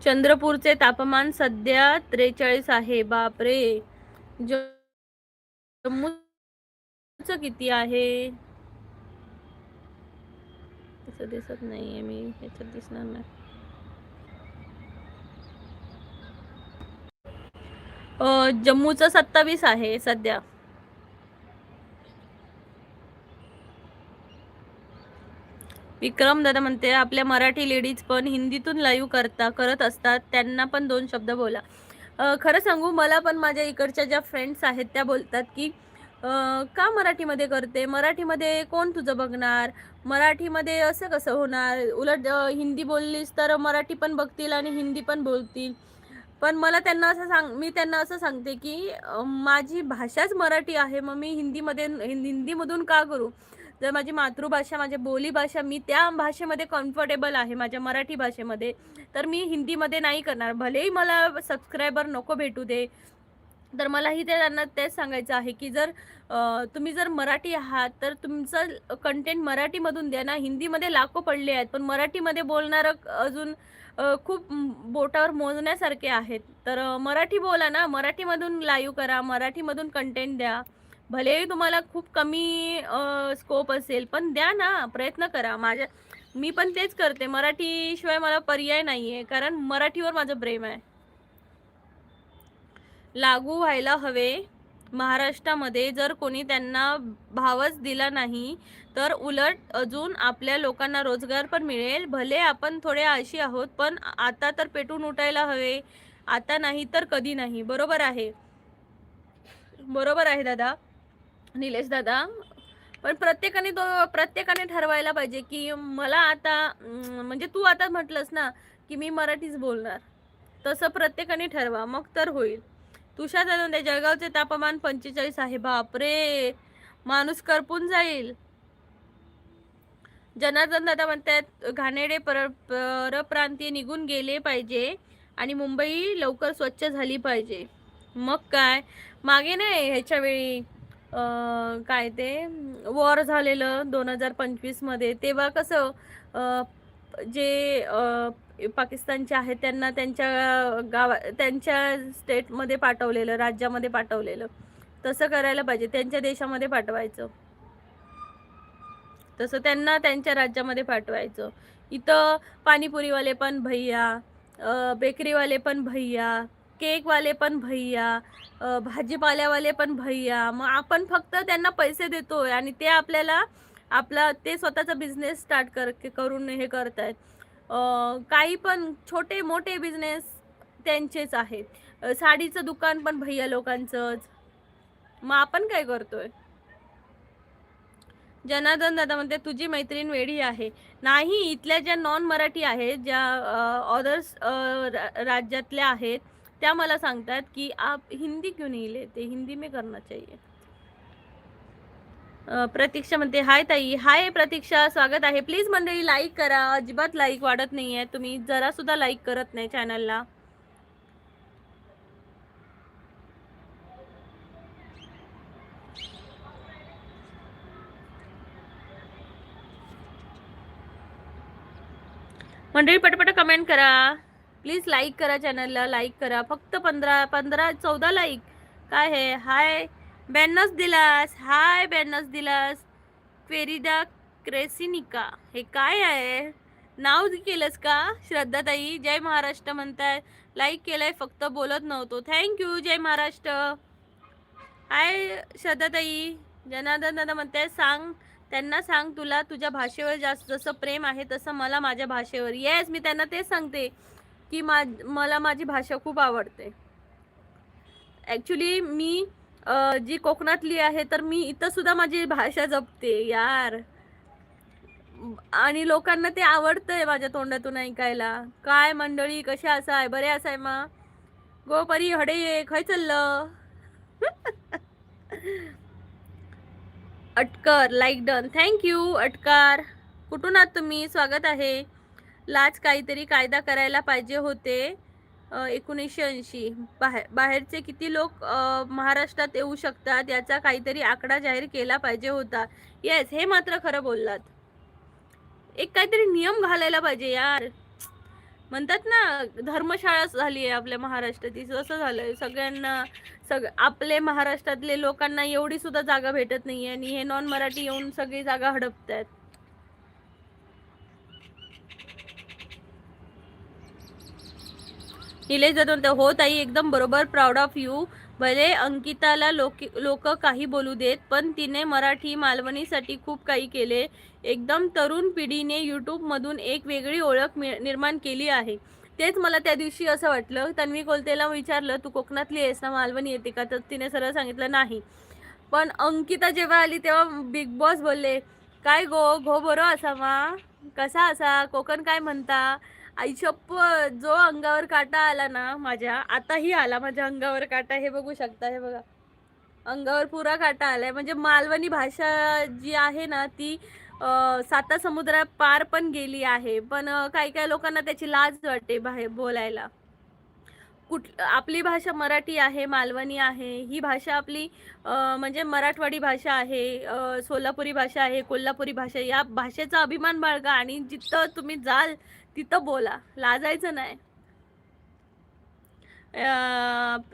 चंद्रपूरचे तापमान सध्या 43 आहे. बापरे. जम्मूचं किती आहे? तसं दिसत नाहीये, मी ह्याच्यात दिसणार नाही. जम्मूचं 27 आहे सध्या. विक्रम दादा म्हणते आपल्या मराठी लेडीज पण हिंदीतून लाईव्ह करत असतात, त्यांना पण 2 शब्द बोला. खरं सांगू, मला पण माझ्या इकडच्या ज्या फ्रेंड्स आहेत त्या बोलतात की का मराठीमध्ये करते, मराठीमध्ये कोण तुझं बघणार, मराठीमध्ये असं कसं होणार, उलट हिंदी बोललीस तर मराठी पण बघतील आणि हिंदी पण बोलतील. पण मला मी त्यांना असं सांगते की माझी भाषाच मराठी आहे, मग मी हिंदीमधून का करू? जर माझी मातृभाषा, माझी बोलीभाषा, मी त्या भाषेमध्ये कम्फर्टेबल आहे, माझ्या मराठी भाषेमध्ये, तर मी हिंदीमध्ये नाही करणार. भलेही मला सबस्क्रायबर नको भेटू दे, तर मलाही ते त्यांना तेच सांगायचं आहे की जर तुम्ही जर मराठी आहात तर तुमचं कंटेंट मराठीमधून द्या ना. हिंदीमध्ये लाखो पडले आहेत, पण मराठीमध्ये बोलणारं अजून खूप बोटावर मोजण्यासारखे आहेत. तर मराठी बोला ना, मराठीमधून लाईव्ह करा, मराठीमधून कंटेंट द्या. भलेही तुम्हाला खूप कमी स्कोप असेल, पण द्या ना, प्रयत्न करा. मी पण तेच करते. मराठीशिवाय मला पर्याय नाहीये, कारण मराठीवर माझं प्रेम आहे. लागू व्हायला हवे. महाराष्ट्रामध्ये जर कोणी त्यांना भावच दिला नाही, तर उलट अजून आपल्या लोकांना रोजगार पण मिळेल. भले आपण थोडे आळशी आहोत, पण आता तर पेटून उठायला हवे. आता नाही तर कधी नाही. बरोबर आहे. बरोबर आहे दादा, निलेश दादा. पण प्रत्येकाने ठरवायला पाहिजे, की मला आता म्हणजे तू आता म्हटलंस ना, की मी मराठीच बोलणार. तसं प्रत्येकाने ठरवा, मग तर होईल. तुषार जाधव, जळगावचे तापमान 45 आहे. बापरे, माणूस करपून जाईल. जनार्दन दादा म्हणतात घाणेरडे परप्रांतीय निघून गेले पाहिजे आणि मुंबई लवकर स्वच्छ झाली पाहिजे. मग काय, मागे नाही ह्याच्या वेळी काय ते वॉर झालेलं 2025 मध्ये, तेव्हा कसं जे पाकिस्तानचे आहेत त्यांना त्यांच्या त्यांच्या स्टेटमध्ये पाठवलेलं, राज्यामध्ये पाठवलेलं. तसं करायला पाहिजे, त्यांच्या देशामध्ये पाठवायचं. तसं त्यांना त्यांच्या राज्यामध्ये पाठवायचं. इथं पाणीपुरीवाले पण भैया, बेकरीवाले पण भैया, केकवाले पण भैया, भाजीपाल्यावाले पण भैया. मग आपण फक्त त्यांना पैसे देतोय आणि ते आपल्याला ते स्वतःचा बिझनेस करून हे करतायत. काही पण छोटे मोठे बिझनेस त्यांचेच आहेत. साडीचं दुकान पण भैया लोकांचंच. मग आपण काय करतोय? जनार्दन दादा म्हणते तुझी मैत्रीण वेडी आहे. नाही, इथल्या ज्या नॉन मराठी आहेत, ज्या अदर्स राज्यातल्या आहेत, त्या मला सांगतात की आप हिंदी क्यों नहीं लेते, हिंदी में करना चाहिए. प्रतीक्षा म्हणते हाय ताई. हाय प्रतीक्षा, स्वागत आहे. प्लीज मंडळी लाईक करा. अजिबात लाईक वाढत नाहीये, तुम्ही जरा सुद्धा लाईक करत नाही चॅनलला. मंडळी पटपट कमेंट करा. प्लीज लाईक करा, चॅनलला लाईक करा. फक्त 14 लाईक. काय हे? हाय बॅनच दिलास. हाय बॅनच दिलास. फेरिदा क्रेसिनिका, हे काय आहे? नाव केलंस का? श्रद्धाताई जय महाराष्ट्र म्हणताय. लाईक केलंय, फक्त बोलत नव्हतो. थँक्यू, जय महाराष्ट्र. हाय श्रद्धाताई. जनार्दन दादा म्हणताय त्यांना सांग तुला तुझ्या भाषेवर जास्त जसं प्रेम आहे तसं मला माझ्या भाषेवर. येस, मी त्यांना तेच सांगते की मला माझी भाषा खूप आवडते. ॲक्च्युली मी जी कोकणातली आहे, तर मी इथं सुद्धा माझी भाषा जपते यार. आणि लोकांना ते आवडतंय माझ्या तोंडातून ऐकायला. काय मंडळी, कसे असाय? बरे असाय मा? गोपरी हडे खय चाललं? Atkar like done. थँक्यू अटकार. कुठून आहात तुम्ही? स्वागत आहे. लाच काहीतरी कायदा करायला पाहिजे होते. 1980 बाहेरचे किती लोक महाराष्ट्रात येऊ शकतात याचा काहीतरी आकडा जाहीर केला पाहिजे होता. येस, हे मात्र खरं बोललात. एक काहीतरी नियम घालायला पाहिजे यार. म्हणतात ना धर्मशाळा झाली आहे आपल्या महाराष्ट्राची, तसं झालंय सगळ्यांना. आपले महाराष्ट्रातले लोकांना एवढी सुद्धा जागा भेटत नाहीये आणि हे नॉन मराठी येऊन सगळी जागा हडपतायत. निलेश जाधव, हो ताई एकदम बरोबर, प्राऊड ऑफ यू. भले अंकिताला लोक काही बोलू देत, पण तिने मराठी मालवणीसाठी खूप काही केले. एकदम तरुण पिढीने यूट्यूब मधून एक वेगळी ओळख निर्माण केली आहे. तेच मला त्या दिवशी असं वाटलं. तन्वी कोलतेला विचारलं तू कोकणातली आहेस ना, मालवणी येते का, तर तिने सरळ सांगितलं नाही. पण अंकिता जेव्हा आली तेव्हा बिग बॉस बोलले काय घो बरो असा मा, कसा असा कोकण काय म्हणता. आई शप्पथ, जो अंगावर काटा आला ना माझ्या, आताही आला माझ्या अंगावर काटा. हे बघू शकता, हे बघा अंगावर पुरा काटा आलाय. म्हणजे मालवणी भाषा जी आहे ना ती 7 समुद्रा पार पण गेली आहे. पण काही काही लोकांना त्याची लाज वाटते बाहेर बोलायला. आपली भाषा मराठी आहे, मालवणी आहे. ही भाषा आपली म्हणजे मराठवाडी भाषा आहे, सोलापुरी भाषा आहे, कोल्हापुरी भाषा. या भाषेचा अभिमान बाळगा आणि जिथं तुम्ही जाल तिथं बोला, लाजायचं नाही.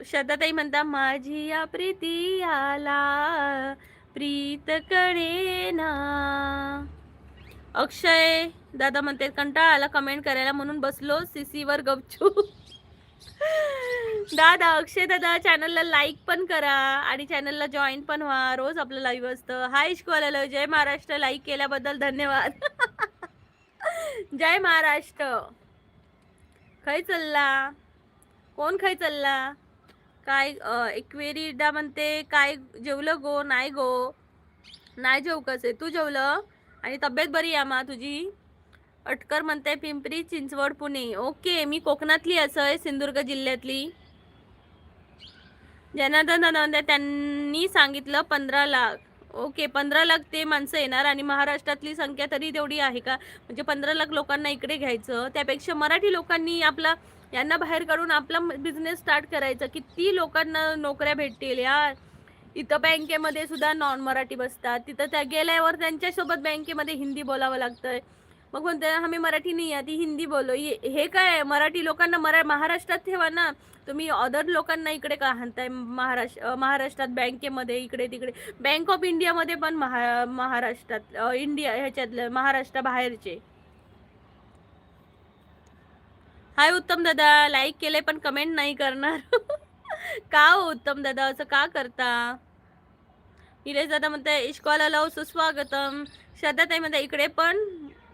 श्रद्धाताई म्हणता माझी या प्रीती आला प्रीत कळे ना. अक्षय दादा म्हणते कंटाळा आला कमेंट करायला म्हणून बसलो सीसी वर गपचूप. दादा अक्षय दादा चॅनलला लाईक पण करा आणि चॅनलला जॉईन पण व्हा. रोज आपलं लाईव्ह असतं. हाय शिकवायला जय महाराष्ट्र. लाईक केल्याबद्दल धन्यवाद. जय महाराष्ट्र. खय चालला कोण खाय चालला काय एक्वेरिडा म्हणते काय जेवलं गो नाही गो नाही जेव कसे तू जेवलं आणि तब्येत बरी आहे मा तुझी. अटकर म्हणते पिंपरी चिंचवड पुणे. ओके मी कोकणातली असं सिंधुदुर्ग जिल्ह्यातली. जनार्दन दादा म्हणते त्यांनी सांगितलं 15 लाख. ओके 15 लाख ते माणसं येणार आणि महाराष्ट्रातली संख्या तरी तेवढी आहे का म्हणजे 15 लाख लोकांना इकडे घ्यायचं. त्यापेक्षा मराठी लोकांनी आपला यांना बाहेर काढून आपला बिझनेस स्टार्ट करायचा. किती लोकांना नोकऱ्या भेटतील यार. इथं बँकेमध्ये सुद्धा नॉन मराठी बसतात. तिथं त्या गेल्यावर त्यांच्यासोबत बँकेमध्ये हिंदी बोलावं लागतंय. मग म्हणते आम्ही मराठी नाही आहे ती हिंदी बोलो. हे काय मराठी लोकांना महाराष्ट्रात ठेवा ना तुम्ही. अदर लोकांना इकडे का आणताय महाराष्ट्रात बँकेमध्ये इकडे तिकडे. बँक ऑफ इंडियामध्ये पण महाराष्ट्रात इंडिया ह्याच्यातलं महाराष्ट्रा बाहेरचे. हाय उत्तम दादा लाईक केले पण कमेंट नाही करणार. का हो उत्तम दादा असं का करता. निलेश दादा म्हणते इश्कॉला लव सुस्वागतम. श्रद्धाताई म्हणते इकडे पण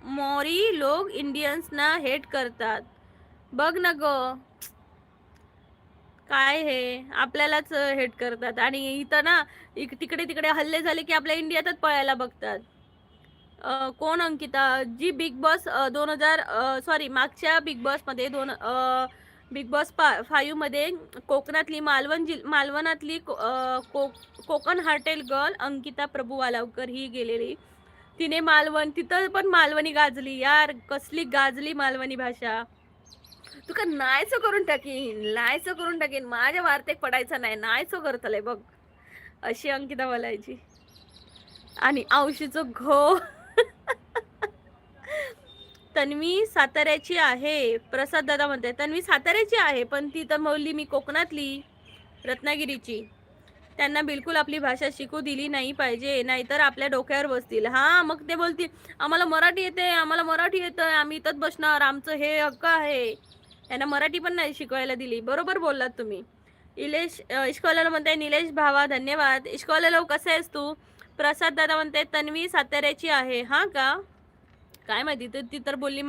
मोरी लोक इंडियन्स ना हेट करतात. बघ ना ग काय हे आपल्यालाच हेट करतात आणि इथं ना तिकडे तिकडे हल्ले झाले की आपल्या इंडियातच पळायला बघतात. कोण अंकिता जी बिग बॉस 2000 सॉरी मागच्या बिग बॉसमध्ये बिग बॉस 5 मध्ये कोकणातली मालवणातली कोकण हार्टेल गर्ल अंकिता प्रभू वालावकर ही गेलेली. तिने मालवण तिथं पण मालवणी गाजली यार. कसली गाजली मालवणी भाषा. तुका नायचो करून टाकीन माझ्या वार्तेक पडायचं नाही नायचो करतलंय बघ अशी अंकिता बोलायची. आणि औशीचं घो. तन्वी साताऱ्याची आहे. प्रसाद दादा म्हणते तन्वी साताऱ्याची आहे पण ती तर मौली मी कोकणातली रत्नागिरीची. त्यांना बिलकुल आपली भाषा शिकू दिली नाही पाहिजे नाहीतर आपल्या डोक्यावर बसतील. हा मग ते बोलतील आम्हाला मराठी येते आम्ही इथंच बसणार आमचं हे हक्क आहे. त्यांना मराठी पण नाही शिकवायला दिली. बरोबर बोललात तुम्ही. इश्कॉलला म्हणते निलेश भावा धन्यवाद. इश्कॉलला कसं आहेस तू. प्रसाद दादा म्हणते तन्वी साताऱ्याची आहे. हा का काय माहिती ती तर बोलली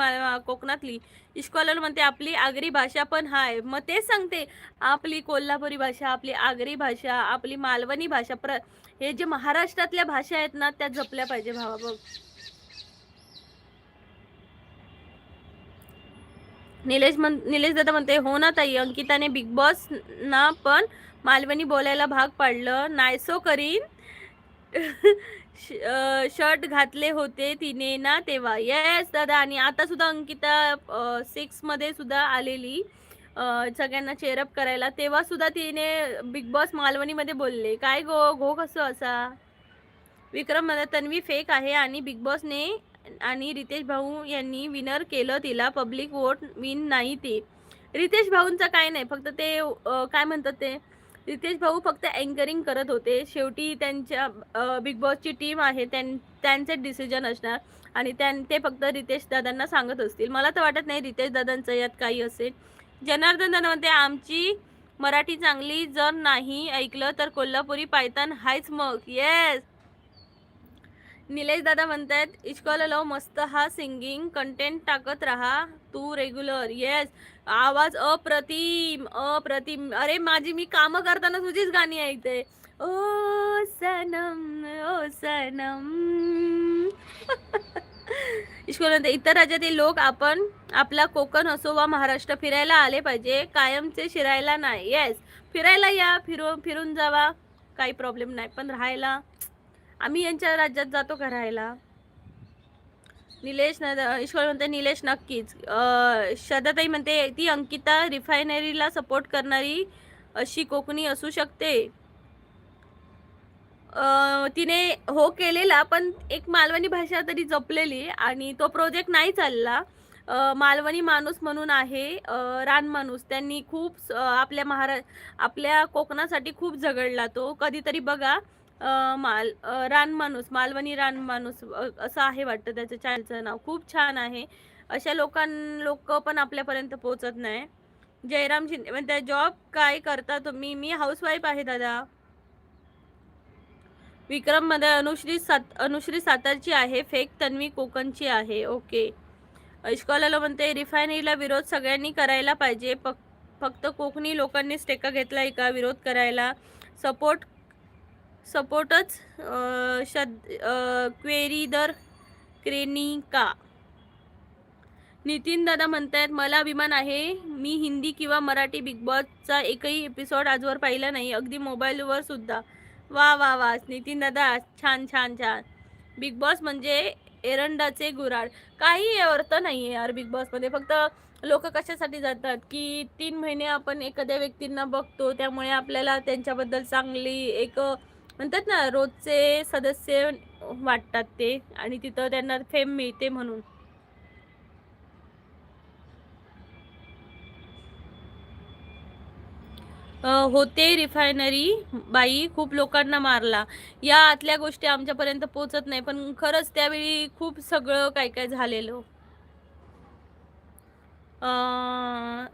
कोकणातली. इश्कॉलर म्हणते आपली आगरी भाषा पण हाय. मग तेच सांगते आपली कोल्हापुरी भाषा आपली आगरी भाषा आपली मालवणी भाषा हे जे महाराष्ट्रातल्या भाषा आहेत ना त्या जपल्या पाहिजे भावा बघ. निलेश दादा म्हणते हो ना ताई अंकिताने बिग बॉस ना पण मालवणी बोलायला भाग पाडलं. नायसो करीन. शर्ट घातले होते तिने ना तेव्हा. येस दादा. आणि आता सुद्धा अंकिता 6 मध्ये सुद्धा आलेली सगळ्यांना चेअरअप करायला. तेव्हा सुद्धा तिने बिग बॉस मालवणी मध्ये बोलले. काय घो कसं असा. विक्रम मध्ये तन्वी फेक आहे आणि बिग बॉसने आणि रितेश भाऊ यांनी विनर केलं तिला. पब्लिक वोट विन नाही ते. रितेश भाऊंचा काय नाही फक्त ते काय म्हणतात ते रितेश भाऊ फक्त अँकरिंग करत होते. शेवटी त्यांच्या बिग बॉसची टीम आहे त्यांचे डिसिजन असणार आणि ते फक्त रितेश दादांना सांगत असतील. मला तर वाटत नाही रितेश दादांचं यात काही असेल. जनार्दन दादा म्हणते आमची मराठी चांगली जर नाही ऐकलं तर कोल्हापुरी पायतान हायच मग. येस. निलेश दादा म्हणतात इश्कॉला लव मस्त हा सिंगिंग कंटेंट टाकत राहा तू रेग्युलर. येस आवाज अप्रतिम. अरे मी कामं करताना तुझीच गाणी ऐकते. ओ सनम ओ सनम. इश्कॉला इतर राज्यातील लोक आपण आपला कोकण असो वा महाराष्ट्र फिरायला आले पाहिजे कायमचे शिरायला नाही. येस फिरायला या फिरून जावा काही प्रॉब्लेम नाही पण राहायला आम्ही यांच्या राज्यात जातो का राहायला. निलेश ईश्वर म्हणते निलेश नक्कीच. श्रद्धाताई म्हणते ती अंकिता रिफायनरीला सपोर्ट करणारी अशी कोकणी असू शकते. तिने हो केलेला, पण एक मालवणी भाषा तरी जपलेली आणि तो प्रोजेक्ट नाही चालला. मालवणी माणूस म्हणून आहे, रान माणूस, त्यांनी खूप आपल्या कोकणासाठी खूप झगडला तो. कधीतरी बघा. रान माणूस, मालवणी रान माणूस असं आहे वाटतं त्याचं चॅनलचं नाव. खूप छान आहे. अशा लोक पण आपल्यापर्यंत पोहोचत नाही. जयराम शिंदे म्हणते जॉब काय करता तुम्ही? मी हाऊसवाईफ आहे दादा. विक्रम मध्ये अनुश्री सातारची आहे, फेक तन्वी कोकणची आहे. ओके. इश्कॉलाला म्हणते रिफायनरीला विरोध सगळ्यांनी करायला पाहिजे, फक्त कोकणी लोकांनीच टेका घेतलाय का विरोध करायला? सपोर्टच क्वेरी दर क्रेनिका. नितीन दादा म्हणतायत मला अभिमान आहे, मी हिंदी किंवा मराठी बिग बॉसचा एकही एपिसोड आजवर पाहिला नाही, अगदी मोबाईलवर सुद्धा. वा वा वा नितीन दादा, छान छान छान. बिग बॉस म्हणजे एरंडाचे गुराळ. काही अर्थ नाही आहे यार बिग बॉसमध्ये. फक्त लोक कशासाठी जातात की 3 महिने आपण एखाद्या व्यक्तींना बघतो, त्यामुळे आपल्याला त्यांच्याबद्दल चांगली एक म्हणतात ना रोजचे सदस्य वाटतात ते, आणि तिथं त्यांना फेम मिळते म्हणून. होते रिफायनरी बाई, खूप लोकांना मारला. या आतल्या गोष्टी आमच्यापर्यंत पोहोचत नाही, पण खरंच त्यावेळी खूप सगळं काय काय झालेलं.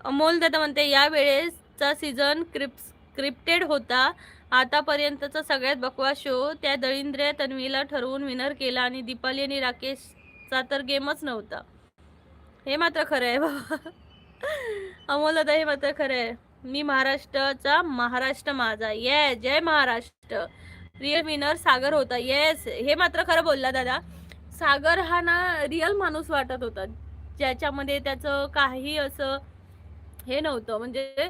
अमोल दादा म्हणते या वेळेसचा सीझन स्क्रिप्टेड होता. आतापर्यंतचा सगळ्यात बकवास शो. त्या दळिंद्र्या तन्वीला ठरवून विनर केला आणि दीपाली आणि राकेशचा तर गेमच नव्हता. हे मात्र खरं आहे बाबा. अमोल दादा हे मात्र खरं आहे. मी महाराष्ट्राचा, महाराष्ट्र माझा. येस, जय महाराष्ट्र. रिअल विनर सागर होता. येस, हे मात्र खरं बोलला दादा. सागर हा ना रिअल माणूस वाटत होता, ज्याच्यामध्ये त्याचं काही असं हे नव्हतं, म्हणजे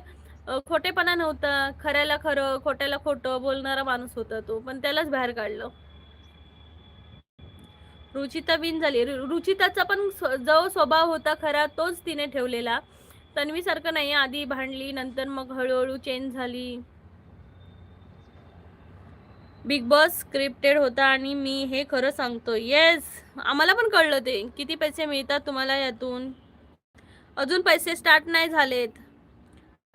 खोटेपणा नव्हता. खऱ्याला खरं, खोट्याला खोटं बोलणारा माणूस होता तो, पण त्यालाच बाहेर काढलं. रुचिता विन झाली. रुचिताचा पण जो स्वभाव होता खरा तोच तिने ठेवलेला. तन्वी सारखं नाही, आधी भांडली नंतर मग हळूहळू चेंज झाली. बिग बॉस स्क्रिप्टेड होता आणि मी हे खरं सांगतो. येस, आम्हाला पण कळलं ते. किती पैसे मिळतात तुम्हाला यातून? अजून पैसे स्टार्ट नाही झालेत.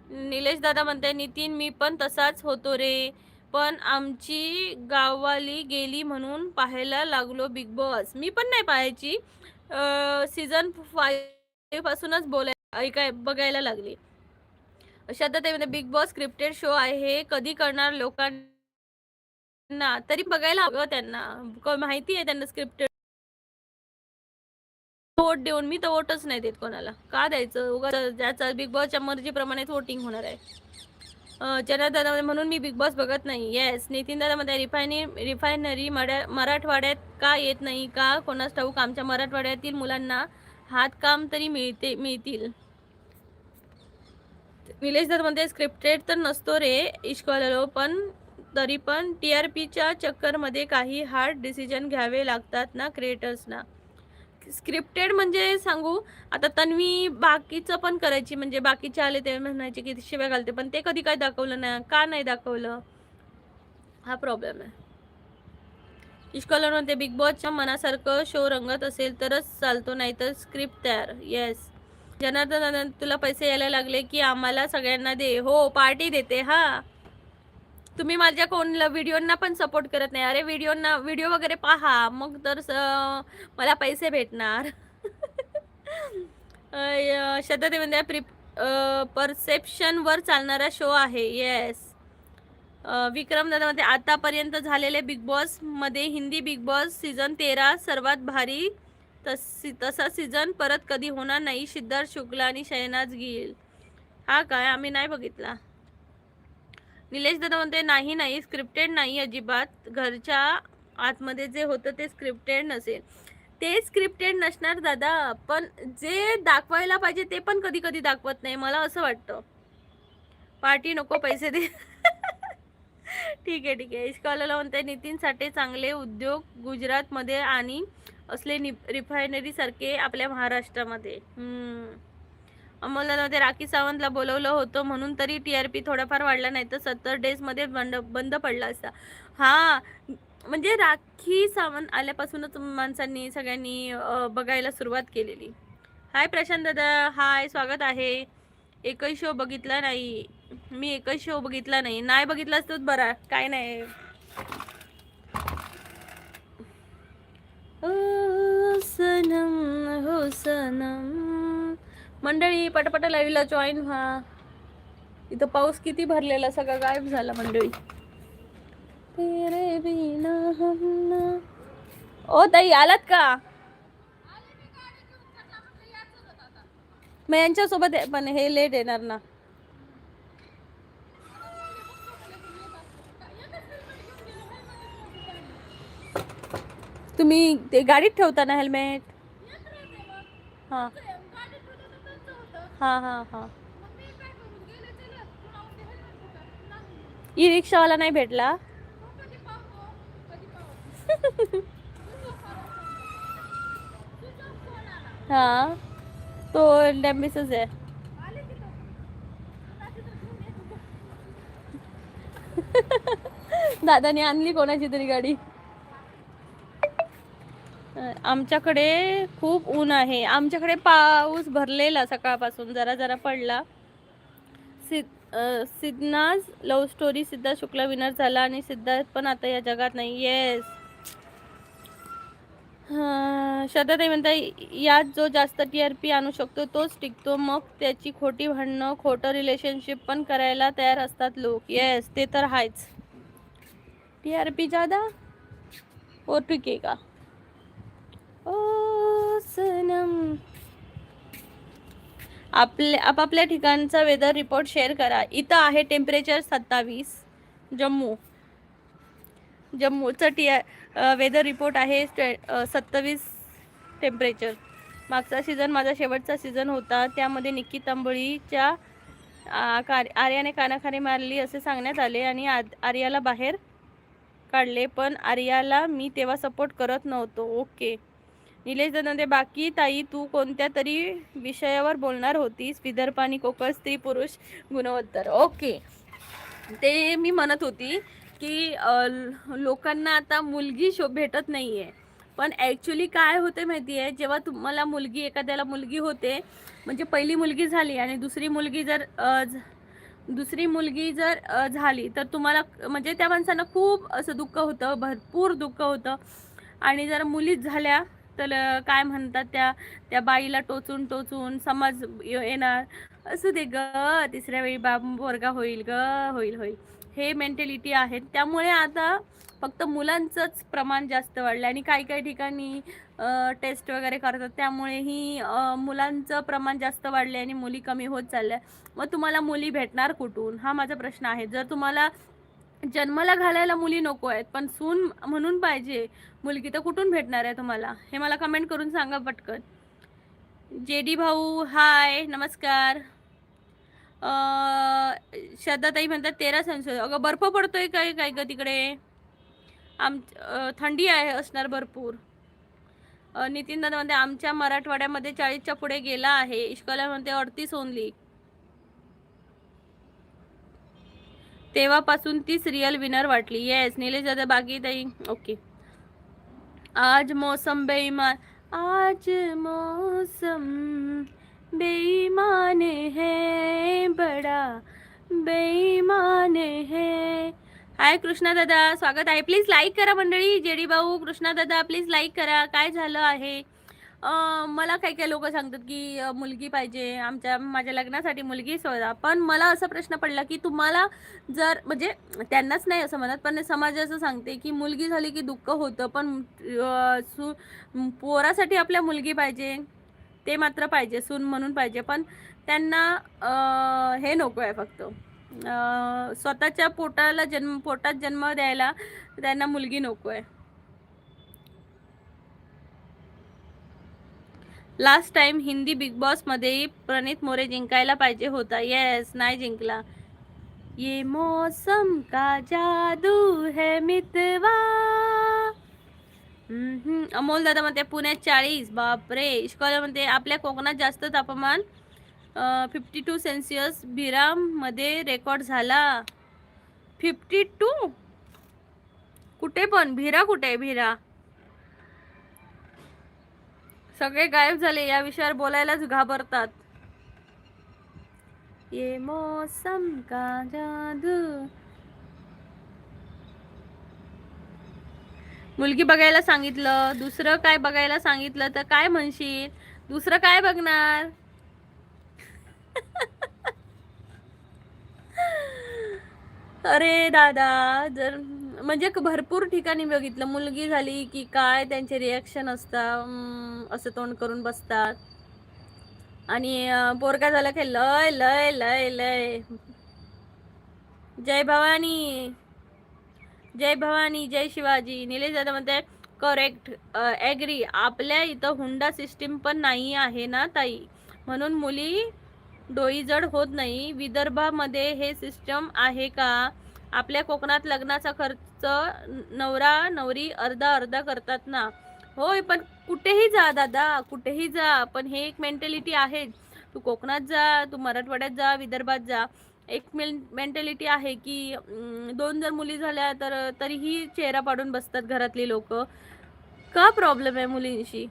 निलेश दादा म्हणते नितीन मी पण तसाच होतो रे, पण आमची गाववाली गेली म्हणून पाहायला लागलो बिग बॉस. मी पण नाही पाहायची, सीझन 5 पासूनच बघायला लागली. अशा ते बिग बॉस स्क्रिप्टेड शो आहे, कधी करणार लोकांना तरी बघायला हवं त्यांना. माहिती आहे त्यांना स्क्रिप्टेड. वोट देऊन मी तर वोटच नाही देत कोणाला. का द्यायचं? उगाच ज्याचा बिग बॉसच्या मर्जीप्रमाणेच वोटिंग होणार आहे. दादा म्हणून मी बिग बॉस बघत नाही. येस, नितीन दादा मध्ये रिफायनरी मराठवाड्यात का येत नाही का कोणास ठाऊक? आमच्या मराठवाड्यातील मुलांना हातकाम तरी मिळतील. निलेश दादा मध्ये स्क्रिप्टेड तर नसतो रे इश्कवालो, पण तरी पण TRPच्या चक्करमध्ये काही हार्ड डिसिजन घ्यावे लागतात ना क्रिएटर्सना. स्क्रिप्टेड म्हणजे सांगू आता, तन्वी बाकीचं पण करायची, म्हणजे बाकीचे आले ते म्हणायचे की शिव्या घालते, पण ते कधी काय दाखवलं नाही. का नाही दाखवलं? हा प्रॉब्लेम आहे. इश्कॉलर म्हणते बिग बॉसच्या मनासारखं शो रंगत असेल तरच चालतो, नाही तर स्क्रिप्ट तयार. येस, जनार्दन तुला पैसे यायला लागले की आम्हाला सगळ्यांना दे. हो, पार्टी देते. हा, तुम्ही माझ्या कोणला व्हिडिओंना पण सपोर्ट करत नाही. अरे व्हिडिओ वगैरे पहा, मग तर मला पैसे भेटणार. शब्द म्हणजे परसेप्शन वर चालणारा शो आहे. येस, विक्रम दादा मध्ये आतापर्यंत झालेले बिग बॉस मध्ये हिंदी बिग बॉस सीझन 13 सर्वात भारी. तसा सीझन परत कधी होणार नाही. सिद्धार्थ शुक्ला आणि शहनाज गिल. हा काय? आम्ही नाही बघितला. निलेश दादा म्हणते नाही स्क्रिप्टेड नाही अजिबात. घरच्या आतमध्ये जे होतं ते स्क्रिप्टेड नसेल. ते स्क्रिप्टेड नसणार दादा, पण जे दाखवायला पाहिजे ते पण कधी कधी दाखवत नाही, मला असं वाटतं. पार्टी नको, पैसे दे. ठीक आहे. इश्कॉलला म्हणते नितीन साठी चांगले उद्योग गुजरातमध्ये आणि असले रिफायनरी सारखे आपल्या महाराष्ट्रामध्ये. अमोलला ते राखी सावंतला बोलवलं होतं म्हणून तरी TRP थोडाफार वाढला, नाही तर 70 डेज मध्ये बंद पडला असता. हा, म्हणजे राखी सावंत आल्यापासूनच माणसांनी सगळ्यांनी बघायला सुरुवात केलेली. हाय प्रशांत दादा, हाय, स्वागत आहे. एकही शो बघितला नाही मी, एकही शो बघितला नाही. नाही बघितला असतोच बरा, काय नाही. ओ सनम हो सनम. मंडळी पटापटा लाईव्हला जॉईन व्हा. इथं पाऊस किती भरलेला, सगळं गायब झाला मंडळी. तेरे बिना हम ना. ओ ताई आलात का? मग यांच्यासोबत पण हे लेट येणार ना. तुम्ही ते गाडीत ठेवता ना हेल्मेट? हां हां हां हां. ई रिक्षावाला नाही भेटला. हा, तो डॅम्बिसच आहे. दादाने आणली कोणाची तरी गाडी. आमच्याकडे खूप ऊन आहे. आमच्याकडे पाऊस भरलेला सकाळपासून, जरा जरा पडला. SidNaaz love story, Siddharth Shukla winner झाला आणि सिद्धार्थ पण आता या जगात नाही. येस. श्रद्धाताई म्हणताय यात जो जास्त TRP आणू शकतो तोच टिकतो, मग त्याची खोटी भांडणं, खोटं रिलेशनशिप पण करायला तयार असतात लोक. येस, ते तर आहेच. TRP ज्यादा और टिकेगा. ओ सनम. आपापल्या ठिकाणचा वेदर रिपोर्ट शेअर करा. इथं आहे टेम्परेचर 27. जम्मूचं वेदर रिपोर्ट आहे 27 टेम्परेचर. मागचा सीझन माझा शेवटचा सीझन होता, त्यामध्ये निक्की तांबळीच्या आर्याने कानाखाली मारली असे सांगण्यात आले आणि आर्याला बाहेर काढले, पण आर्याला मी तेव्हा सपोर्ट करत नव्हतो. ओके. निलेश दादा, बाकी ताई तू कोणत्या तरी विषयावर बोलणार होतीस, विदर्भ आणि कोकण स्त्री पुरुष गुणोत्तर. ओके, ते मी म्हणत होती की लोकांना आता मुलगी भेटत नाहीये. पण ॲक्च्युली काय होते माहिती आहे, जेव्हा तुम्हाला एखाद्याला मुलगी होते, म्हणजे पहिली मुलगी झाली आणि दुसरी मुलगी जर झाली तर तुम्हाला म्हणजे त्या माणसांना खूप असं दुःख होतं, भरपूर दुःख होतं. आणि जर मुलीच झाल्या तर काय म्हणतात, त्या बाईला टोचून टोचून समाज येणार, असू दे ग, तिसऱ्या वेळी पोरगा होईल ग, होईल. हे मेंटॅलिटी आहे. त्यामुळे आता फक्त मुलांचंच प्रमाण जास्त वाढलं आणि काही ठिकाणी टेस्ट वगैरे करतात, त्यामुळेही मुलांचं प्रमाण जास्त वाढले आणि मुली कमी होत चालल्या. मग तुम्हाला मुली भेटणार कुठून, हा माझा प्रश्न आहे. जर तुम्हाला जन्माला घालायला मुली नको आहेत, पण सून म्हणून पाहिजे मुलगी, तर कुठून भेटणार आहे तुम्हाला? हे मला कमेंट करून सांगा पटकन. JD भाऊ हाय, नमस्कार. श्रद्धाताई म्हणतात 13 सेल्सिअस. अगं बर्फ पडतोय काय काय ग तिकडे? थंडी आहे असणार भरपूर. नितीन दादा म्हणते आमच्या मराठवाड्यामध्ये 40च्या पुढे गेला आहे. इश्कला म्हणते 38 ओनली. तेव्हापासून ती सिरियल विनर वाटली. येस निलेश दादा, बाकी ताई ओके. आज मौसम बेईमान, आज मौसम बेईमान है, बड़ा बेईमान है. हाय कृष्णा दादा, स्वागत आहे. प्लीज लाईक करा मंडळी. JD भाऊ, कृष्णा दादा प्लीज लाईक करा. काय झालं आहे, मला काही लोक सांगतात की मुलगी पाहिजे, माझ्या लग्नासाठी मुलगी शोधा. पण मला असा प्रश्न पडला की तुम्हाला जर, म्हणजे त्यांनाच नाही असं म्हणत, पण समाज असं सांगते की मुलगी झाली की दुःख होतं, पण पोरासाठी आपल्या मुलगी पाहिजे, ते मात्र पाहिजे, सून म्हणून पाहिजे. पण त्यांना हे नको आहे, फक्त स्वतःच्या पोटात जन्म द्यायला त्यांना मुलगी नको आहे. Last time Hindi big boss मध्ये प्रणित मोरे जिंकायला पाहिजे होता. येस, नाही जिंकला. ये मौसम का जादू है मितवा, अमोल दादा म्हणते पुण्यात 40. बापरे. इश्कॉला म्हणते आपल्या कोकणात जास्त तापमान 52 सेल्सिअस भिरामध्ये रेकॉर्ड झाला. 52? कुठे पण? भिरा कुठे? भिरा सगळे गायब झाले, या विषयावर बोलायलाच घाबरतात. ये मौसम का जादू. मुलगी बघायला सांगितलं, दुसरं काय बघायला सांगितलं तर काय म्हणशील? दुसरं काय बघणार? अरे दादा, जर म्हणजे भरपूर ठिकाणी बघितलं, मुलगी झाली की काय त्यांचे रिॲक्शन असतात, असं तोंड करून बसतात. आणि पोरगा झाला की लय लय लय लय. जय भवानी, जय भवानी, जय शिवाजी. निलेश दादा म्हणते करेक्ट, ॲग्री. आपल्या इथं हुंडा सिस्टीम पण नाही आहे ना ताई, म्हणून मुली डोईजड होत नाही. विदर्भामध्ये हे सिस्टम आहे का? आपल्या कोकणात लग्नाचा खर्च नवरा नवरी अर्धा अर्धा करतात ना. होय, पण कुठेही जा दादा, कुठेही जा, पण हे एक मेंटॅलिटी आहे. तू कोकणात जा, तू मराठवाड्यात जा, विदर्भात जा, एक मेंटॅलिटी आहे की दोन जर मुली झाल्या तर तरीही चेहरा पाडून बसतात घरातली लोक. का प्रॉब्लेम आहे मुलींशी?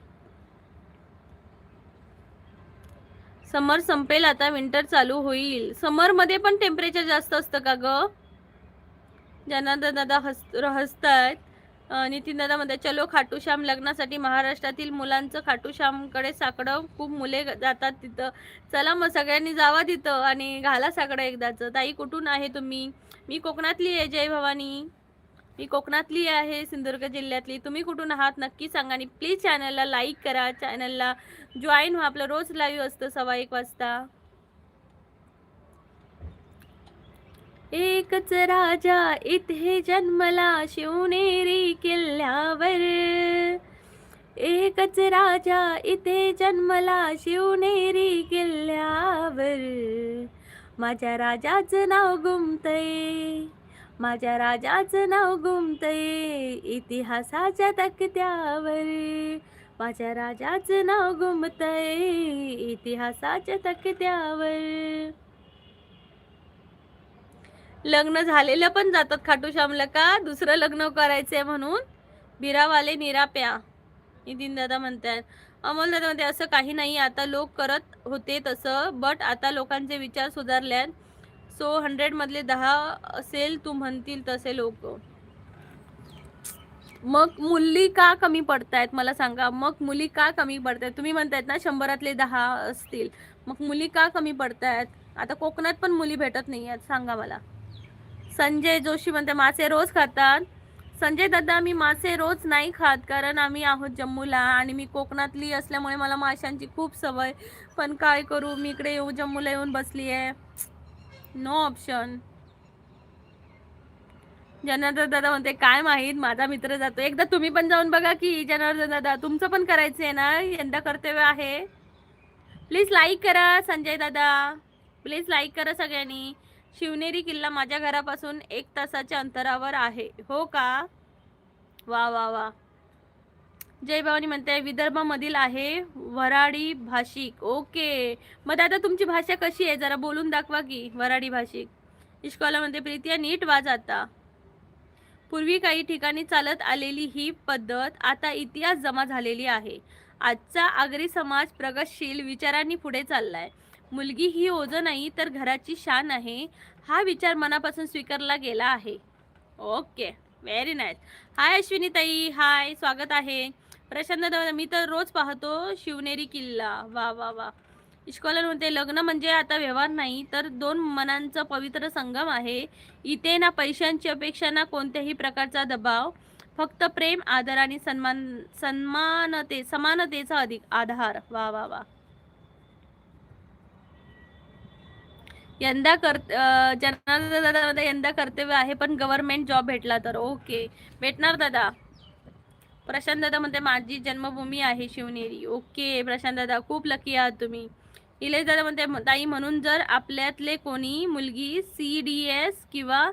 समर संपेल आता, विंटर चालू होईल. समर मध्ये पण टेम्परेचर जास्त असतं का ग? जनार्दन दादा हसतायत. नितीन दादा म्हणतात चलो खाटूश्याम. लग्नासाठी महाराष्ट्रातील मुलांचं खाटूश्यामकडे साकडं, खूप मुले जातात तिथं. चला मग सगळ्यांनी जावा तिथं आणि घाला साकडं एकदाच. ताई कुठून आहे तुम्ही? मी कोकणातली आहे जय भवानी, मी कोकणातली आहे, सिंधुदुर्ग जिल्ह्यातली. तुम्ही कुठून आहात नक्की सांगा आणि प्लीज चॅनलला लाईक करा, चॅनलला जॉईन व्हा. आपलं रोज लाईव्ह असतं 1:15 वाजता. एकच राजा इथे जन्मला शिवनेरी किल्ल्यावर. एकच राजा इथे जन्मला शिवनेरी किल्ल्यावर. माझ्या राजाचं नाव गुमतय, माझ्या राजाचं नाव गुमतय इतिहासाच्या तक्त्यावर. माझ्या राजाचं नाव गुमतय इतिहासाच्या तक्त्यावर. लग्न झालेलं पण जातात खाटूश्यामला का? दुसरं लग्न करायचंय म्हणून बिरावाले निराप्या. नितीन दादा म्हणतात. अमोल दादा म्हणते असं काही नाही, आता लोक करत होते तसं, बट आता लोकांचे विचार सुधारल्यात. सो 100 मधले 10 असेल तू म्हणतील तसे लोक. मग मुली का कमी पडतायत मला सांगा? मग मुली का कमी पडतायत? तुम्ही म्हणतायत ना 100तले 10 असतील, मग मुली का कमी पडतायत? आता कोकणात पण मुली भेटत नाही आहेत, सांगा मला. संजय जोशी म्हणते मासे रोज खातात. संजय दादा, मी मासे रोज नाही खात, कारण आम्ही आहोत जम्मूला आणि मी कोकणातली असल्यामुळे मला माशांची खूप सवय. पण काय करू, मी इकडे येऊ जम्मूला येऊन बसली आहे, नो ऑप्शन. जनार्दन दादा म्हणते काय माहीत, माझा मित्र जातो. एकदा तुम्ही पण जाऊन बघा की जनार्दन दादा, तुमचं पण करायचंय ना, यंदा कर्तव्य आहे. प्लीज लाईक करा संजय दादा, प्लीज लाईक करा सगळ्यांनी. शिवनेरी किल्ला माझ्या घरापासून 1 तासाच्या अंतरावर आहे. हो का? वा वा वा. जय भवानी म्हणते विदर्भामधील आहे, वराडी भाषिक. ओके, मग दादा तुमची भाषा कशी आहे, जरा बोलून दाखवा की वराडी भाषिक. इश्कॉला म्हणते प्रीतिया नीट वाज आता. पूर्वी काही ठिकाणी चालत आलेली ही पद्धत आता इतिहास जमा झालेली आहे. आजचा आगरी समाज प्रगतशील विचारांनी पुढे चाललाय. मुलगी ही ओझ नाही तर घराची शान आहे, हा विचार मनापासून स्वीकारला गेला आहे. Okay, very nice. Hi Ashwini ताई, हाय, स्वागत आहे. प्रशांत दादा, मी तर रोज पाहतो शिवनेरी किल्ला. वा वा वा. इश्कॉलर म्हणते लग्न म्हणजे आता व्यवहार नाही तर 2 मनांचा पवित्र संगम आहे. इथे ना पैशांची अपेक्षा ना कोणत्याही प्रकारचा दबाव, फक्त प्रेम, आदर आणि समानतेचा आधार. वा वा वा. जनार्दन दादा यंदा कर्तव्य आहे, पण गव्हर्नमेंट जॉब भेटला तर. ओके, भेटणार दादा. प्रशांत दादा म्हणते माझी जन्मभूमी आहे शिवनेरी. ओके प्रशांत दादा, खूप लकी आहात तुम्ही. इलेश दादा म्हणते ताई, म्हणून जर आपल्यातले कोणी मुलगी CDS किंवा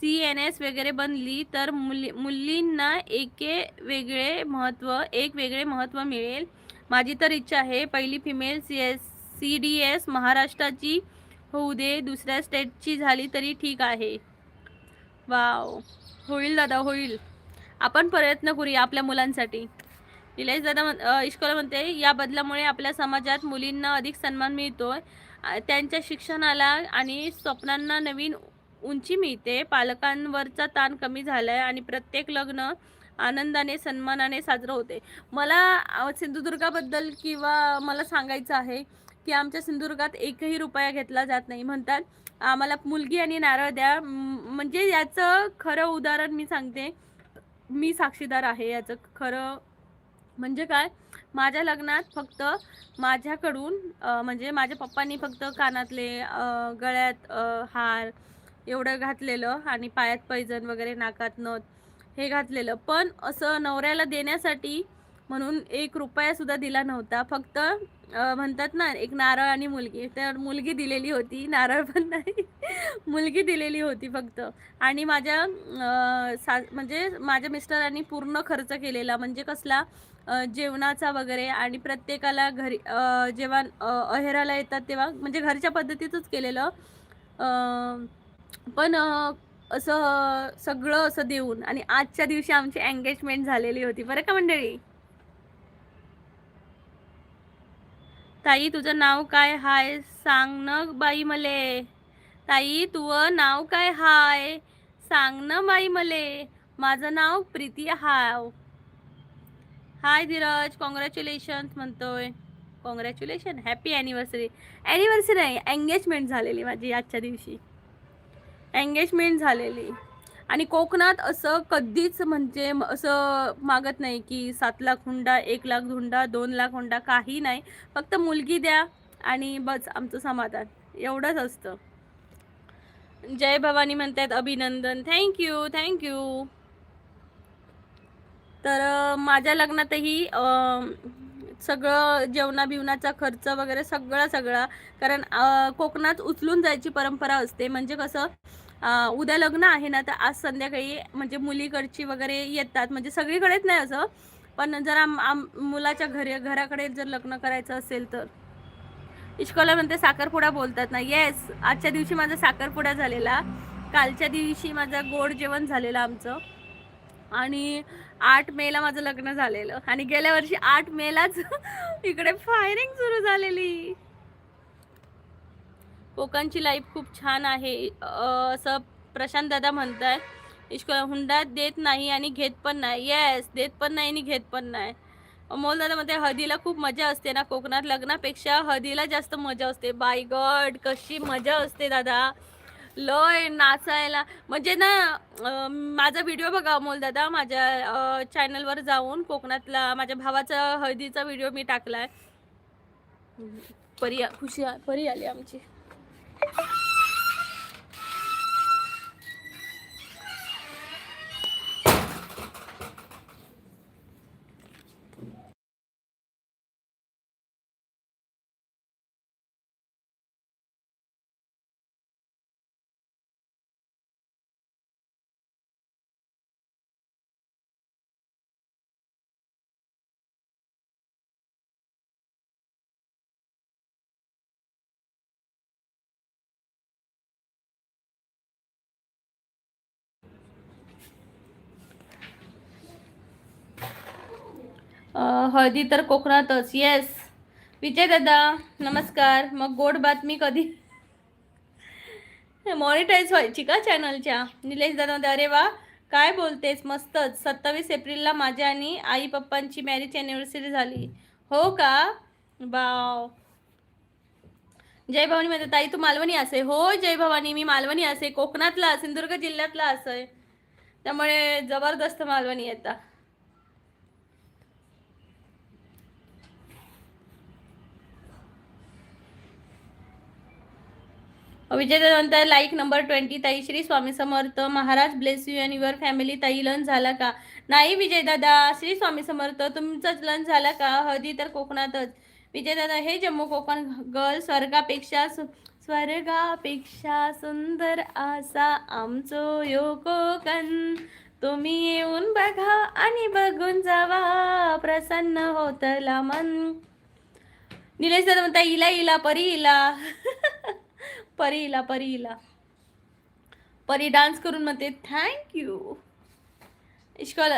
CNS वगैरे बनली तर मुलींना एक वेगळे महत्त्व मिळेल. माझी तर इच्छा आहे पहिली फिमेल CDS महाराष्ट्राची होऊ दे, दुसऱ्या स्टेटची झाली तरी ठीक आहे. वाव, होईल दादा होईल. आपण प्रयत्न करूया आपल्या मुलांसाठी. निलेश दादा इश्कोला म्हणते या बदलामुळे आपल्या समाजात मुलींना अधिक सन्मान मिळतोय, त्यांच्या शिक्षणाला आणि स्वप्नांना नवीन उंची मिळते. पालकांवरचा ताण कमी झालाय आणि प्रत्येक लग्न आनंदाने सन्मानाने साजरं होते. मला सिंधुदुर्गाबद्दल किंवा मला सांगायचं आहे की आमच्या सिंधुदुर्गात एकही रुपया घेतला जात नाही. म्हणतात आम्हाला मुलगी आणि नारळ द्या. म्हणजे याचं खरं उदाहरण मी सांगते, मी साक्षीदार आहे याचं. खरं म्हणजे काय, माझ्या लग्नात फक्त माझ्याकडून म्हणजे माझ्या पप्पांनी फक्त कानातले, गळ्यात हार एवढं घातलेलं आणि पायात पैजण वगैरे, नाकात नथ हे घातलेलं. पण असं नवऱ्याला देण्यासाठी म्हणून 1 रुपया सुद्धा दिला नव्हता. फक्त म्हणतात ना एक नारळ आणि मुलगी, तर मुलगी दिलेली होती, नारळ पण नाही. मुलगी दिलेली होती फक्त. आणि माझ्या म्हणजे माझ्या मिस्टरांनी पूर्ण खर्च केलेला. म्हणजे कसला, जेवणाचा वगैरे. आणि प्रत्येकाला घरी जेव्हा अहेराला येतात तेव्हा म्हणजे घरच्या पद्धतीतच केलेलं. पण असं सगळं असं देऊन आणि आजच्या दिवशी आमची एंगेजमेंट झालेली होती बरं का मंडळी. ताई तुझं नाव काय हाय सांग न बाई मले. ताई तुझं नाव काय हाय सांग न बाई मले. माझं नाव प्रीती हाव. हाय धीरज, कॉंग्रॅच्युलेशन म्हणतोय. Congratulation, happy anniversary. ॲनिव्हर्सरी नाही, एंगेजमेंट झालेली माझी आजच्या दिवशी. एंगेजमेंट झालेली. आणि कोकणात असं कधीच म्हणजे असं मागत नाही की 7 लाख हुंडा, 1 लाख हुंडा, 2 लाख हुंडा, काही नाही. फक्त मुलगी द्या आणि बस आमचं समाधान, एवढंच असतं. जय भवानी म्हणतात अभिनंदन. Thank you thank you. तर माझ्या लग्नातही सगळं जेवणा बिवणाचा खर्च वगैरे सगळा, कारण कोकणात उचलून जायची परंपरा असते. म्हणजे कसं, उद्या लग्न आहे ना, तर आज संध्याकाळी म्हणजे मुलीकडची वगैरे येतात. म्हणजे सगळीकडेच नाही असं, पण जर मुलाच्या घराकडे जर लग्न करायचं असेल तर. इश्कोला म्हणते साखरपुडा बोलतात ना. येस, आजच्या दिवशी माझा साखरपुडा झालेला. कालच्या दिवशी माझं गोड जेवण झालेलं आमचं. आणि 8 मेला माझं लग्न झालेलं. आणि गेल्या वर्षी 8 मेलाच इकडे फायरिंग सुरू झालेली. कोकणची लाईफ खूप छान आहे असं प्रशांत दादा म्हणताय. इश्कोला हुंडा देत नाही आणि घेत पण नाही. येस, देत पण नाही आणि घेत पण नाही. अमोल दादा म्हणते हळदीला खूप मजा असते ना कोकणात, लग्नापेक्षा हळदीला जास्त मजा असते. बाय गॉड, कशी मजा असते दादा, लय नाचायला. म्हणजे ना माझा व्हिडिओ बघा अमोल दादा, माझ्या चॅनलवर जाऊन कोकणातला माझ्या भावाचा हळदीचा व्हिडिओ मी टाकलाय. परी आली आमची. हळदी तर कोकणातच. येस विजय दादा नमस्कार. मग गोड बातमी कधी मॉनिटाईज व्हायची का चॅनलच्या? निलेश दादा म्हणते अरे वा काय बोलतेस, मस्तच. 27 एप्रिलला माझ्या आणि आई पप्पांची मॅरेज अॅनिव्हर्सरी झाली. हो का, बाव. जय भवानी म्हणते ताई तू मालवणी असे. हो जय भवानी, मी मालवणी असे, कोकणातला, सिंधुदुर्ग जिल्ह्यातला असं, त्यामुळे जबरदस्त मालवणी येतात. विजय म्हणतात लाईक नंबर 20 ताई. Shri Swami Samarth Maharaj bless you and your family. ताई लंच झाला का? नाही विजय दादा, श्री स्वामी समर्थ. तुमचंच लंच झाला का? हळदी तर कोकणातच. विजय दादा हे जम्मू कोकण गर्ल स्वर्गापेक्षा स्वर्गापेक्षा सुंदर असा आमचो यो कोकण. तुम्ही येऊन बघा आणि बघून जावा, प्रसन्न होतला मन. निलेश दादा म्हणता इला इला परी इला. परी इला परी इला. परी डान्स करून म्हणते थँक्यू. इश्कॉल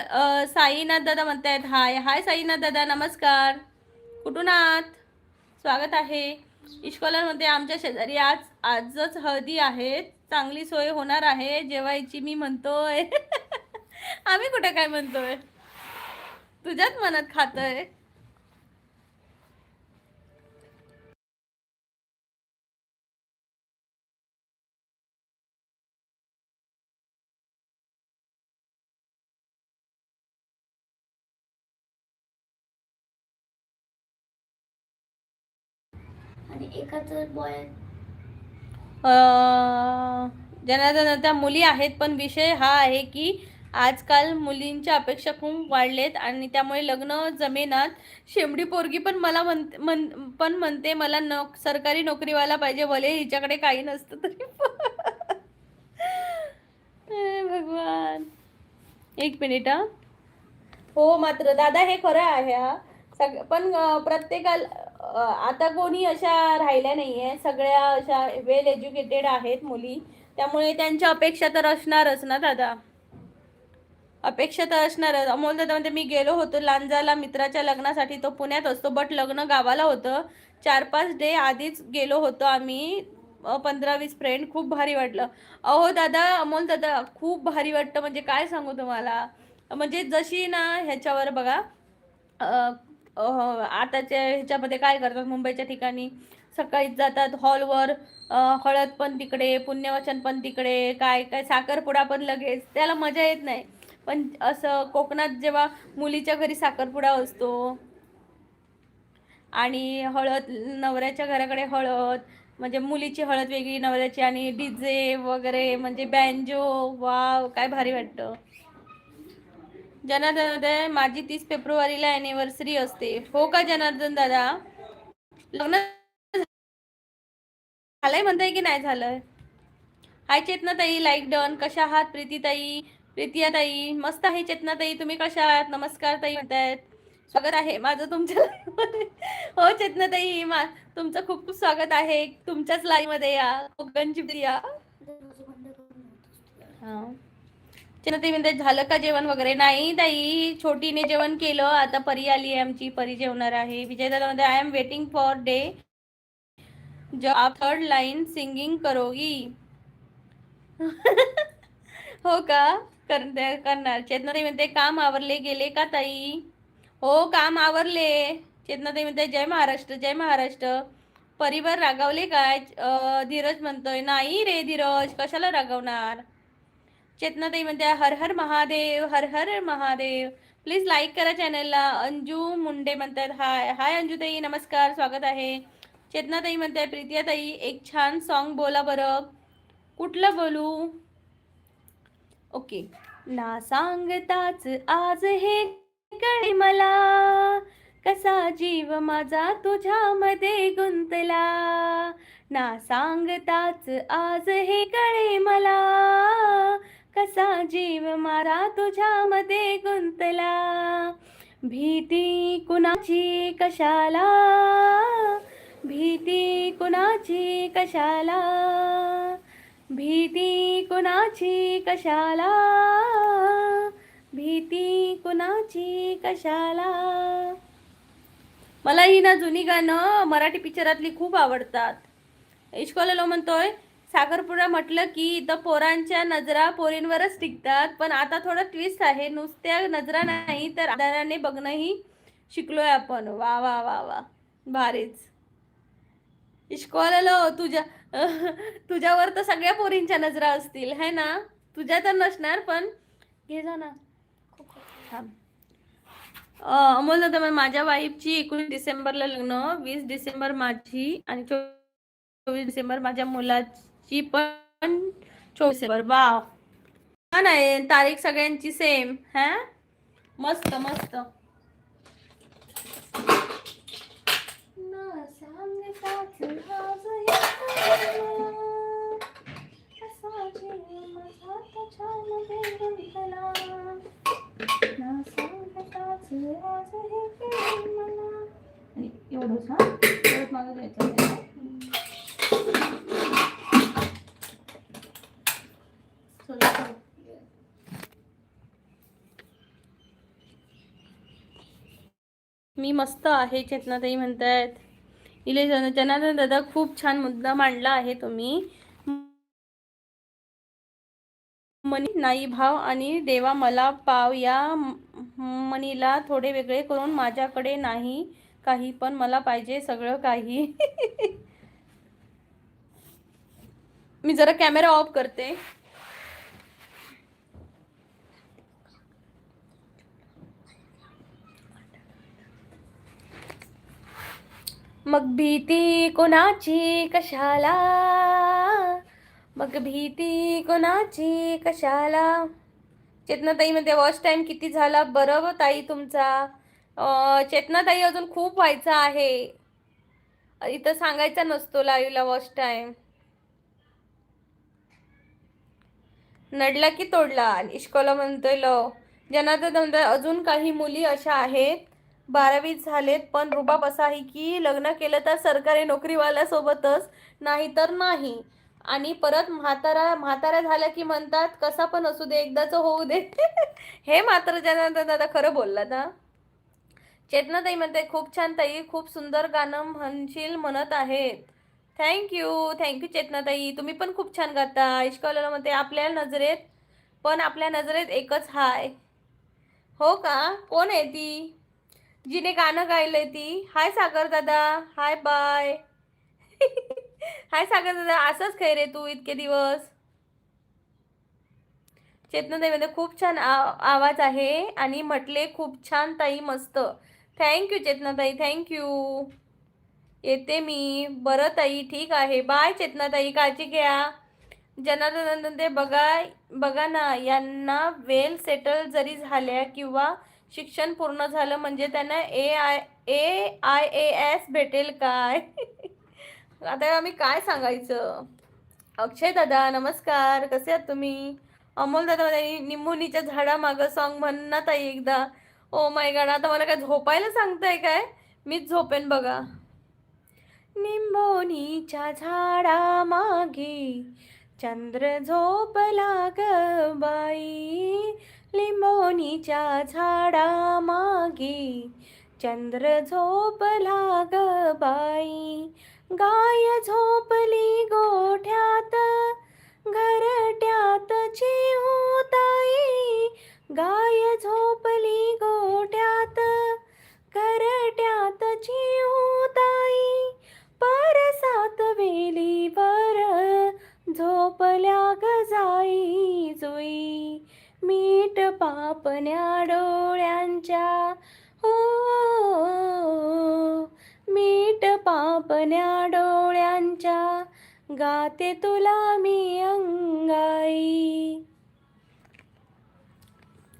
साईनाथ दादा म्हणतायत हाय. हाय साईनाथ दादा, नमस्कार. कुठून आहात? स्वागत आहे. इश्कॉलर म्हणते आमच्या शेजारी आजच हळदी आहे, चांगली सोय होणार आहे जेवायची. मी म्हणतोय आम्ही कुठे काय म्हणतोय, तुझ्याच मनात खातोय. आणि एकाच बॉय ज्यांना त्या मुली आहेत, पण विषय हा आहे की आजकाल मुलींच्या अपेक्षा खूप वाढलेत आणि त्यामुळे लग्न जमेनात. शेंबडी पोरगी पण मला म्हणते मला सरकारी नोकरीवाला पाहिजे, भले हिच्याकडे काही नसतं तरी. भगवान, एक मिनिट. हो मात्र दादा हे खरं आहे हा. पण प्रत्येकाला आता कोणी अशा राहिल्या नाहीये, सगळ्या अशा वेल एज्युकेटेड आहेत मुली, त्यामुळे त्यांच्या अपेक्षा तर असणारच ना दादा, अपेक्षा तर असणारच. अमोल दादा म्हणते मी गेलो होतो लांजाला मित्राच्या लग्नासाठी, तो पुण्यात असतो बट लग्न गावाला होतं. 4-5 डे आधीच गेलो होतो आम्ही, 15-20 फ्रेंड. खूप भारी वाटलं. अहो दादा, अमोल दादा खूप भारी वाटतं, म्हणजे काय सांगू तुम्हाला. म्हणजे जशी ना ह्याच्यावर बघा, आताच्या ह्याच्यामध्ये काय करतात मुंबईच्या ठिकाणी, सकाळीच जातात हॉलवर, हळद पण तिकडे, पुण्यवचन पण तिकडे, काय काय साखरपुडा पण लगेच, त्याला मजा येत नाही. पण असं कोकणात जेव्हा मुलीच्या घरी साखरपुडा असतो आणि हळद, नवऱ्याच्या घराकडे हळद, म्हणजे मुलीची हळद वेगळी, नवऱ्याची, आणि डीजे वगैरे, म्हणजे बँजो, वाव काय भारी वाटतं. जनार्दन दादा माझी 30 फेब्रुवारीला अॅनिव्हर्सरी असते. हो का जनार्दन दादा, लग्न झालंय म्हणताय की नाही झालंय? हाय चेतनाताई, लाईक डन. कशा आहात प्रीतीताई, प्रीतिया ताई? मस्त आहे चेतनाताई, तुम्ही कशा आहात? नमस्कार ताई म्हणतायत, स्वागत आहे माझं तुमच्या लाईव्हमध्ये. हो चेतनाताई, तुमचं खूप खूप स्वागत आहे तुमच्याच लाईव्हमध्ये. या कोकणची प्रिया. हा चेतनाताई म्हणतात झालं का जेवण वगैरे? नाही ताई, छोटीने जेवण केलं, आता परी आली आहे आमची, परी जेवणार आहे. विजय दादा म्हणते I am waiting for day जो आप थर्ड लाईन सिंगिंग करोगी. हो का, करणार. चेतनाताई म्हणते काम आवरले गेले का ताई? हो काम आवरले. चेतनाताई म्हणते जय महाराष्ट्र, जय महाराष्ट्र. परिवार रागावले काय? धीरज म्हणतोय नाही रे धीरज, कशाला रागवणार. चेतनाताई म्हणते हर हर महादेव, हर हर महादेव. प्लीज लाईक करा चॅनलला. अंजू मुंडे म्हणतात हाय. हाय अंजूताई, नमस्कार, स्वागत आहे. चेतनाताई म्हणते प्रीतियाताई एक छान सॉन्ग बोला बरं. कुठलं बोलू? ओके. ना सांगताच आज हे कळे मला, कसा जीव माझा तुझ्यामध्ये गुंतला. ना सांगताच आज हे कळे मला, कसा जीव माझा तुझ्यामध्ये गुंतला. भीती कुणाची कशाला, भीती कुणाची कशाला, भीती कुणाची कशाला, भीती कुणाची कशाला. मला ही ना जुनी गाणं मराठी पिक्चरातली खूप आवडतात. इश्कॉललो म्हणतोय साखरपुडा म्हटलं की इथं पोरांच्या नजरा पोरींवरच टिकतात, पण आता थोडं ट्विस्ट आहे, नुसत्या नजरा नाही तर आधाराने बघणंही शिकलोय आपण. वा वा वा वा, भारीच. इश्कॉललो तुझ्यावर तर सगळ्या पोरींच्या नजरा असतील है ना, तुझ्या तर नसणार, पण घे जा ना. अमोल दादा माझ्या वाईफची 19 डिसेंबरला लग्न, 20 डिसेंबर माझी आणि 24 डिसेंबर माझ्या मुलाची पण 24 डिसेंबर. वाव, छान आहे तारीख सगळ्यांची सेम. हा मस्त मस्त. मी मस्त आहे, चेतनाताई म्हणतायत. इले जनार्दन दादा खूप छान मुद्दा मांडला आहे तुम्ही. मनी नाही भाव आणि देवा मला पाव या मनीला थोडे वेगळे करून माझ्याकडे नाही काही पण मला पाहिजे सगळं काही. मी जरा कॅमेरा ऑफ करते. मग भीती कोणाची कशाला, मग भीती कोणाची कशाला. चेतनाताई मध्ये वॉच टाइम किती झाला बरं ताई तुमचा? चेतनाताई अजून खूप व्हायचा आहे, इथं सांगायचा नसतो लाईव्हला वॉच टाइम. नडला की तोडला इश्कोला म्हणतोय लो. जनार्दन म्हणतोय अजून काही मुली अशा आहेत 12वी झालेत पण रुबाब असा आहे की लग्न केलं तर सरकारी नोकरीवाल्यासोबतच, नाही तर नाही. आणि परत म्हातारा झाल्या की म्हणतात कसा पण असू दे एकदाच होऊ दे. हे मात्र जनार्दन दादा खरं बोललात हा. चेतनाताई म्हणते खूप छान ताई, खूप सुंदर गाणं म्हणशील म्हणत आहेत. थँक्यू चेतनाताई, तुम्ही पण खूप छान गाता. इश्कॉलला म्हणते आपल्या नजरेत एकच हाय. हो का? कोण आहे ती जिने गाणं गायलंय ती? हाय सागर दादा, हाय बाय. हाय सागर दादा, असंच खे रे तू इतके दिवस. चेतनाताई मध्ये खूप छान आवाज आहे आणि म्हटले खूप छान ताई, मस्त. थँक्यू चेतनाताई, थँक्यू. येते मी. बरं ताई, ठीक आहे, बाय चेतनाताई, काळजी घ्या. जनार्दन ते बघा ना, यांना वेल सेटल जरी झाल्या किंवा शिक्षण पूर्ण झालं म्हणजे त्यांना AIAS भेटेल काय? आता आम्ही काय सांगायचं. अक्षय दादा नमस्कार, कसे आहात तुम्ही? अमोल दादा निंबोनीच्या झाडामागं सॉन्ग म्हण ना ताई एकदा. ओ माय गॉड, आता मला काय झोपायला सांगताय काय? मीच झोपेन बघा. निंबोनीच्या झाडा मागे चंद्र झोपला ग बाई, लिंबोनीच्या झाडा मागे चंद्र झोपला ग बाई. गाय झोपली गोठ्यात घरट्यात चिऊताई, गाय झोपली गोठ्यात घरट्यात चिऊताई, परसात वेलीवर झोपल्या ग जाई जुई, मीठ पापण्या डोळ्यांच्या हो, मीठ पापण्या डोळ्यांच्या गाते तुला मी अंगाई.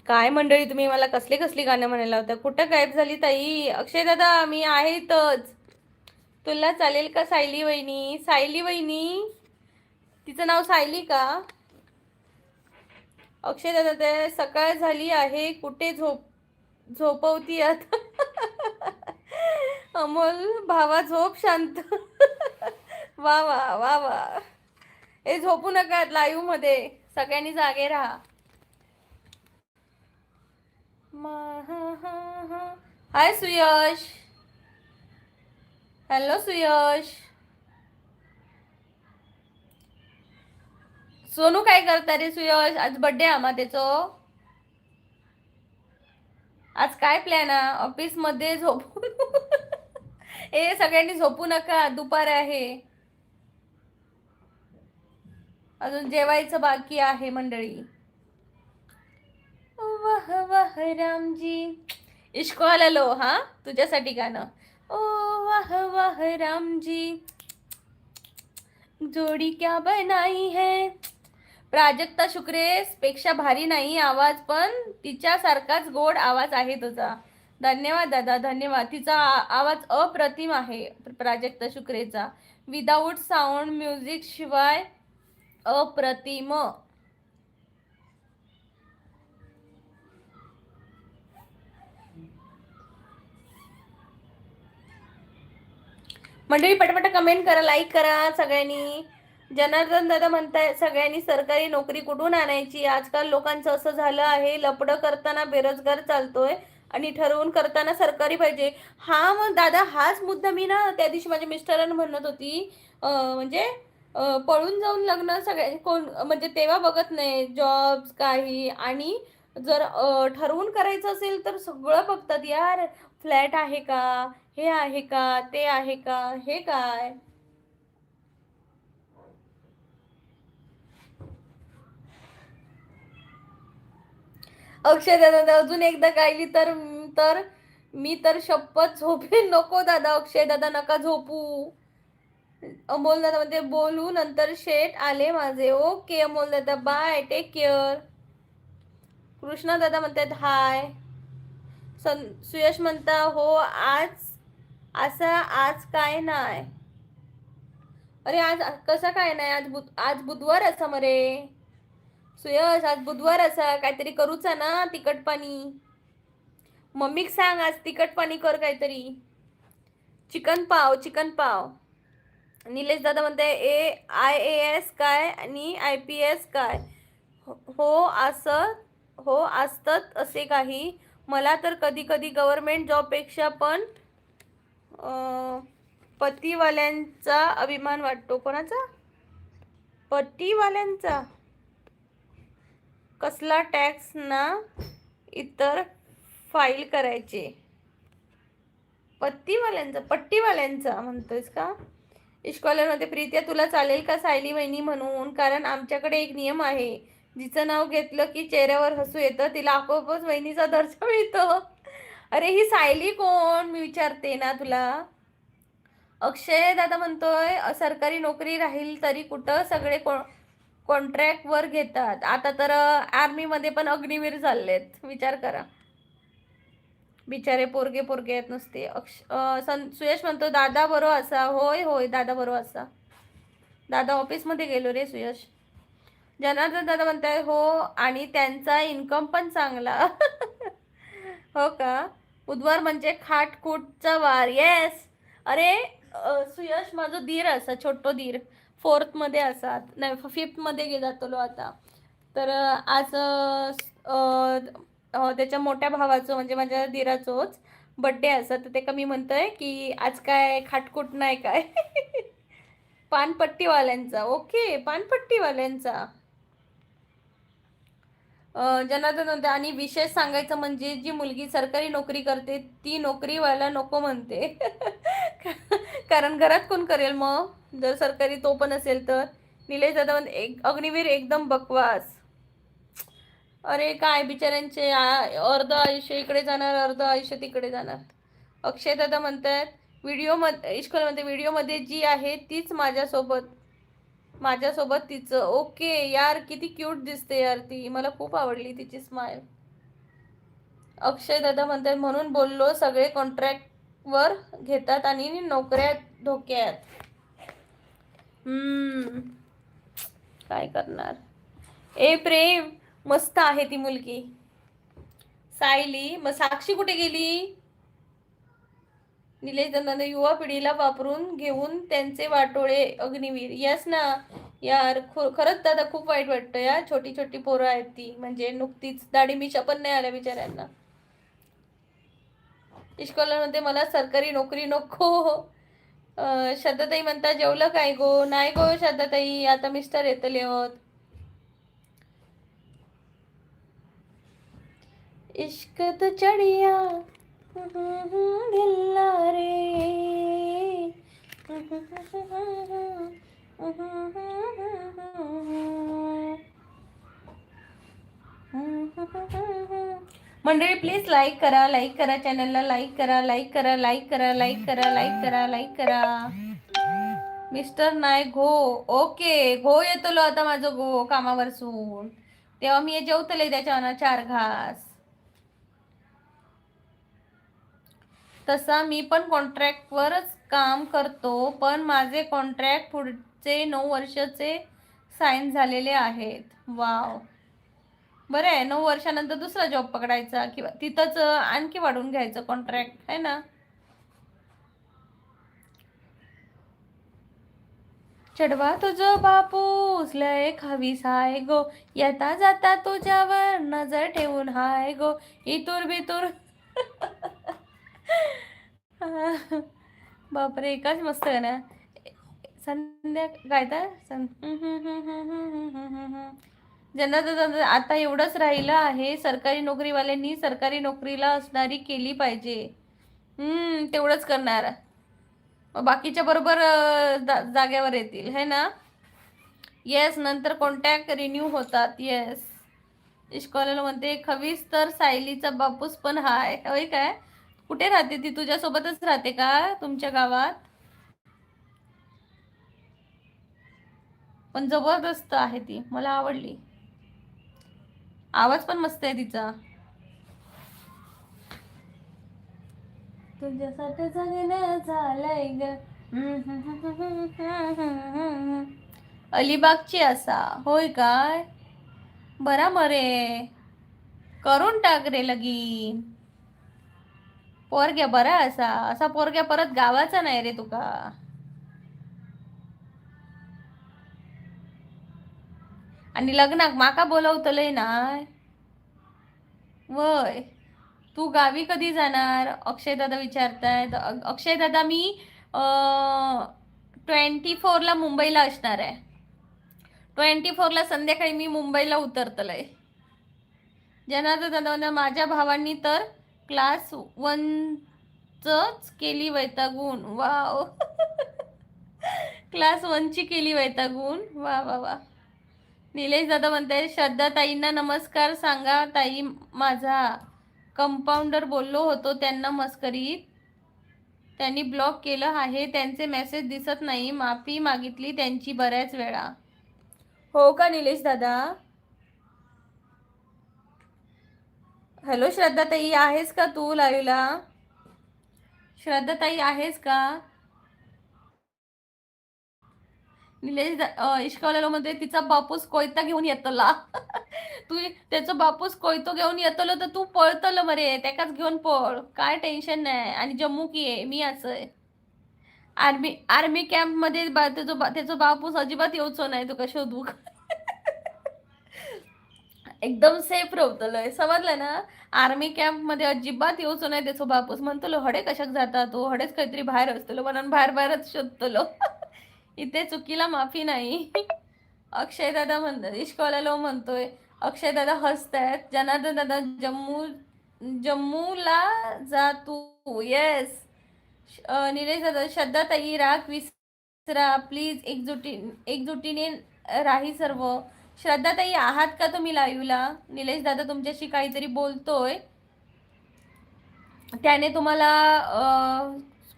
काय मंडळी, तुम्ही मला कसली गाणं म्हणायला होतं? कुठं गायब झाली ताई? अक्षय दादा मी आहे इथंच. तुला चालेल का सायली वहिनी? सायली वहिनी, तिचं नाव सायली का? अक्षय दादा ते सकाळ झाली आहे, कुठे झोपवती आता? अमोल भावा झोप शांत. वा वा वा वा. हे झोपू नका लाईव्ह मध्ये, सगळ्यांनी जागे राहा. हाय सुयश, हॅलो सुयश. सोनू काय करता रे सुयश? आज बर्थडे आम्हा त्याचो. आज काय प्लॅन आहे? ऑफिस मध्ये झोपू? ए सगळ्यांनी झोपू नका, दुपार आहे, अजून जेवायचं बाकी आहे मंडळी. वाह वाह रामजी, इश्क वाला लो हा तुझ्यासाठी गाणं. ओ वाह वाह रामजी, जोडी क्या बनाई है. प्राजक्ता शुक्रेश पेक्षा भारी नाही आवाज, पण तिच्यासारखाच गोड आवाज आहे तुझा. धन्यवाद दादा, धन्यवाद. तिचा आवाज अप्रतिम आहे प्राजक्ता शुक्रेचा. विदाऊट साऊंड म्युझिक शिवाय अप्रतिम. मंडळी पटपट कमेंट करा, लाईक करा सगळ्यांनी. जनार्दन दादा म्हणताय सगळ्यांनी सरकारी नोकरी कुठून आणायची? आजकाल लोकांचं असं झालं आहे, लपडं करताना बेरोजगार चालतोय आणि ठरवून करताना सरकारी पाहिजे. हा मग दादा हाच मुद्दा मी ना त्या दिवशी माझ्या मिस्टरांना म्हणत होती. म्हणजे पळून जाऊन लग्न सगळ्या कोण म्हणजे तेव्हा बघत नाही जॉब्स काही, आणि जर ठरवून करायचं असेल तर सगळं बघतात यार. फ्लॅट आहे का, हे आहे का, ते आहे का, हे काय. अक्षय दादा अजून एकदा गायली तर तर मी तर शपथ झोपेन. नको दादा, अक्षय दादा नका झोपू. अमोल दादा म्हणते बोलू नंतर, शेट आले माझे. ओके अमोल दादा, बाय, टेक केअर. कृष्णा दादा म्हणतात हाय. सुयश म्हणता हो आज असा आज काय नाही. अरे आज कसं काय नाही, आज बुधवार असा मरे. सुयश आज बुधवार असा काहीतरी करूचा ना तिखट पाणी. मम्मीक सांग आज तिखट पाणी कर काहीतरी. चिकन पाव, चिकन पाव. निलेश दादा म्हणते IAS काय आणि IPS काय. हो असं, हो असतात असे काही. मला तर कधी कधी गव्हर्नमेंट जॉबपेक्षा पण पतीवाल्यांचा अभिमान वाटतो. कोणाचा? पतीवाल्यांचा. कसला टॅक्स ना इतर फाईल करायचे. पट्टीवाल्यांचा म्हणतोयस का? इश्कॉलरमध्ये प्रीत्या तुला चालेल का सायली वहिनी म्हणून? कारण आमच्याकडे एक नियम आहे, जिचं नाव घेतलं की चेहऱ्यावर हसू येतं तिला आपोआपच वहिनीचा दर्जा मिळतो. अरे ही सायली कोण मी विचारते ना तुला. अक्षय दादा म्हणतोय सरकारी नोकरी राहील तरी कुठं सगळे कॉन्ट्रॅक्ट वर घेतात. आता तर आर्मीमध्ये पण अग्निवीर चाललेत, विचार करा. बिचारे पोरगे आहेत नुसते. सुयश म्हणतो दादा बरो असा. होय होय दादा बरो असा. दादा ऑफिसमध्ये गेलो रे सुयश. जनार्दन दादा म्हणताय हो, आणि त्यांचा इन्कम पण चांगला. हो का? बुधवार म्हणजे खाटकूटचा वार. येस. अरे सुयश माझं दीर असा, छोटो दीर 4th मध्ये असा, नाही 5th मध्ये जातो आता. तर आज त्याच्या मोठ्या भावाचं म्हणजे माझ्या दीराचोच बड्डे असा. तर ते कमी म्हणतोय की आज काय खाटकूट नाही काय. पानपट्टीवाल्यांचा. ओके, पानपट्टीवाल्यांचा. जनार्दन म्हणते आणि विशेष सांगायचं म्हणजे जी मुलगी सरकारी नोकरी करते ती नोकरीवाला नको म्हणते. कारण घरात कोण करेल मग जर सरकारी तो पण असेल तर. निलेश दादा म्हणते अग्निवीर एकदम बकवास. अरे काय बिचाऱ्यांचे अर्ध आयुष्य इकडे जाणार, अर्ध आयुष्य तिकडे जाणार. अक्षय दादा म्हणतात व्हिडिओमध्ये व्हिडिओमध्ये जी आहे तीच माझ्यासोबत तिचं. ओके यार किती क्यूट दिसते यार ती, मला खूप आवडली तिची स्माइल. अक्षय दादा म्हणतात म्हणून बोललो सगळे कॉन्ट्रॅक्ट वर घेतात आणि नोकऱ्या धोक्यात. काय करणार. ए प्रेम मस्त आहे ती मुलगी सायली. मग साक्षी कुठे गेली? निलेश दादा युवा पिढीला वापरून घेऊन त्यांचे वाटोळे अग्निवीर. यस ना यार, खरंच दादा खूप वाईट वाटतं यार. छोटी छोटी पोरं आहेत ती, म्हणजे नुकतीच दाढी मिशा पण नाही आल्या बिचाऱ्यांना. इश्कॉलरमध्ये मला सरकारी नोकरी नको. श्रद्धाताई म्हणता जेवलं काय गो? नाही गो श्रद्धाताई, आता मिस्टर येतले होत. इश्क तो चढिया दिला रे. मंडळी प्लीज लाईक करा चॅनलला, लाईक करा. मिस्टर नाही घो. ओके घो येतलो आता माझं घो कामावर सून, तेव्हा मी जेवतले त्याच्यावर 4 घास. तसा मी पण कॉन्ट्रॅक्टवरच काम करतो, पण माझे कॉन्ट्रॅक्ट पुढचे 9 वर्षाचे साईन झालेले आहेत. वाव, बरं आहे. 9 वर्षानंतर दुसरा जॉब पकडायचा किंवा तिथंच आणखी वाढवून घ्यायचं कॉन्ट्रॅक्ट, आहे ना. चढवा तुझं बापूस लय खावीस हाय गो, येता जाता तुझ्यावर नजर ठेवून हाय गो. इतूर बितूर बापरे, एकाच मस्त आहे ना. संध्या गायता ज्यांना तर आता एवढंच राहिलं आहे, सरकारी नोकरीवाल्यांनी सरकारी नोकरीला असणारी केली पाहिजे. तेवढंच करणार. मग बाकीच्या बरोबर जागेवर येतील है ना. येस, नंतर कॉन्टॅक्ट रिन्यू होतात. येस, इश्कॉलला म्हणते खवीस तर सायलीचा बापूस पण हाय. होय काय? कुठे राहते ती? तुझ्यासोबतच राहते का तुमच्या गावात? पण जबरदस्त आहे ती, मला आवडली. आवाज पण मस्त आहे तिचा. तुझ्यासाठी जगणं झालंय ग. अलिबागची असा होय काय? बरा मरे, करून टाक रे लगीन. पोरग्या बरा असा असा पोरग्या परत गावाचा नाही रे तुका. आणि लग्नाक माका बोलवतलंय नाय वय. तू गावी कधी जाणार? अक्षय दादा विचारतायत. अक्षय दादा मी 24ला मुंबईला असणार आहे. 24ला संध्याकाळी मी मुंबईला उतरतलंय. जनार्दन दादा माझ्या भावांनी तर क्लास 1च केली वैतागून. वाव. क्लास 1ची केली वैतागून. वा वा वा. निलेश दादा म्हणताय श्रद्धा ताईंना नमस्कार सांगा ताई. माझा कंपाऊंडर बोललो होतो त्यांना मस्करीत. त्यांनी ब्लॉक केलं आहे. त्यांचे मेसेज दिसत नाही. माफी मागितली त्यांची बऱ्याच वेळा. हो का निलेश दादा? हॅलो श्रद्धा ताई, आहेस का तू लाईव्हला? श्रद्धा ताई आहेस का? निलेश इश्कॉलेलो मध्ये तिचा बापूस कोयता घेऊन येतला. तू त्याचा बापूस कोयतो घेऊन येतलो तर तू पळतल मरे. त्याकाच घेऊन पळ, काय टेन्शन नाही. आणि जम्मू की आहे मी असं आर्मी कॅम्प मध्ये त्याचा बापूस अजिबात येऊचो नाही तुका शोधू. एकदम सेफ रवतलोय, समजलं ना. आर्मी कॅम्प मध्ये अजिबात येऊचो नाही त्याचा बापूस. म्हणतलो हडे कशाक जाता तो, हडेच काहीतरी बाहेर असतलो म्हणून बाहेरच शोधतलो. इथे चुकीला माफी नाही. अक्षय दादा म्हणतात इश्कॉलालो म्हणतोय. अक्षय दादा हसतायत. जनार्दन दादा जम्मूला जा तू. येस. निलेश दादा श्रद्धा ताई राग विसरा प्लीज. एकजुटीने राही सर्व. श्रद्धा ताई आहात का तुम्ही लाईव्हला? निलेश दादा तुमच्याशी काहीतरी बोलतोय. त्याने तुम्हाला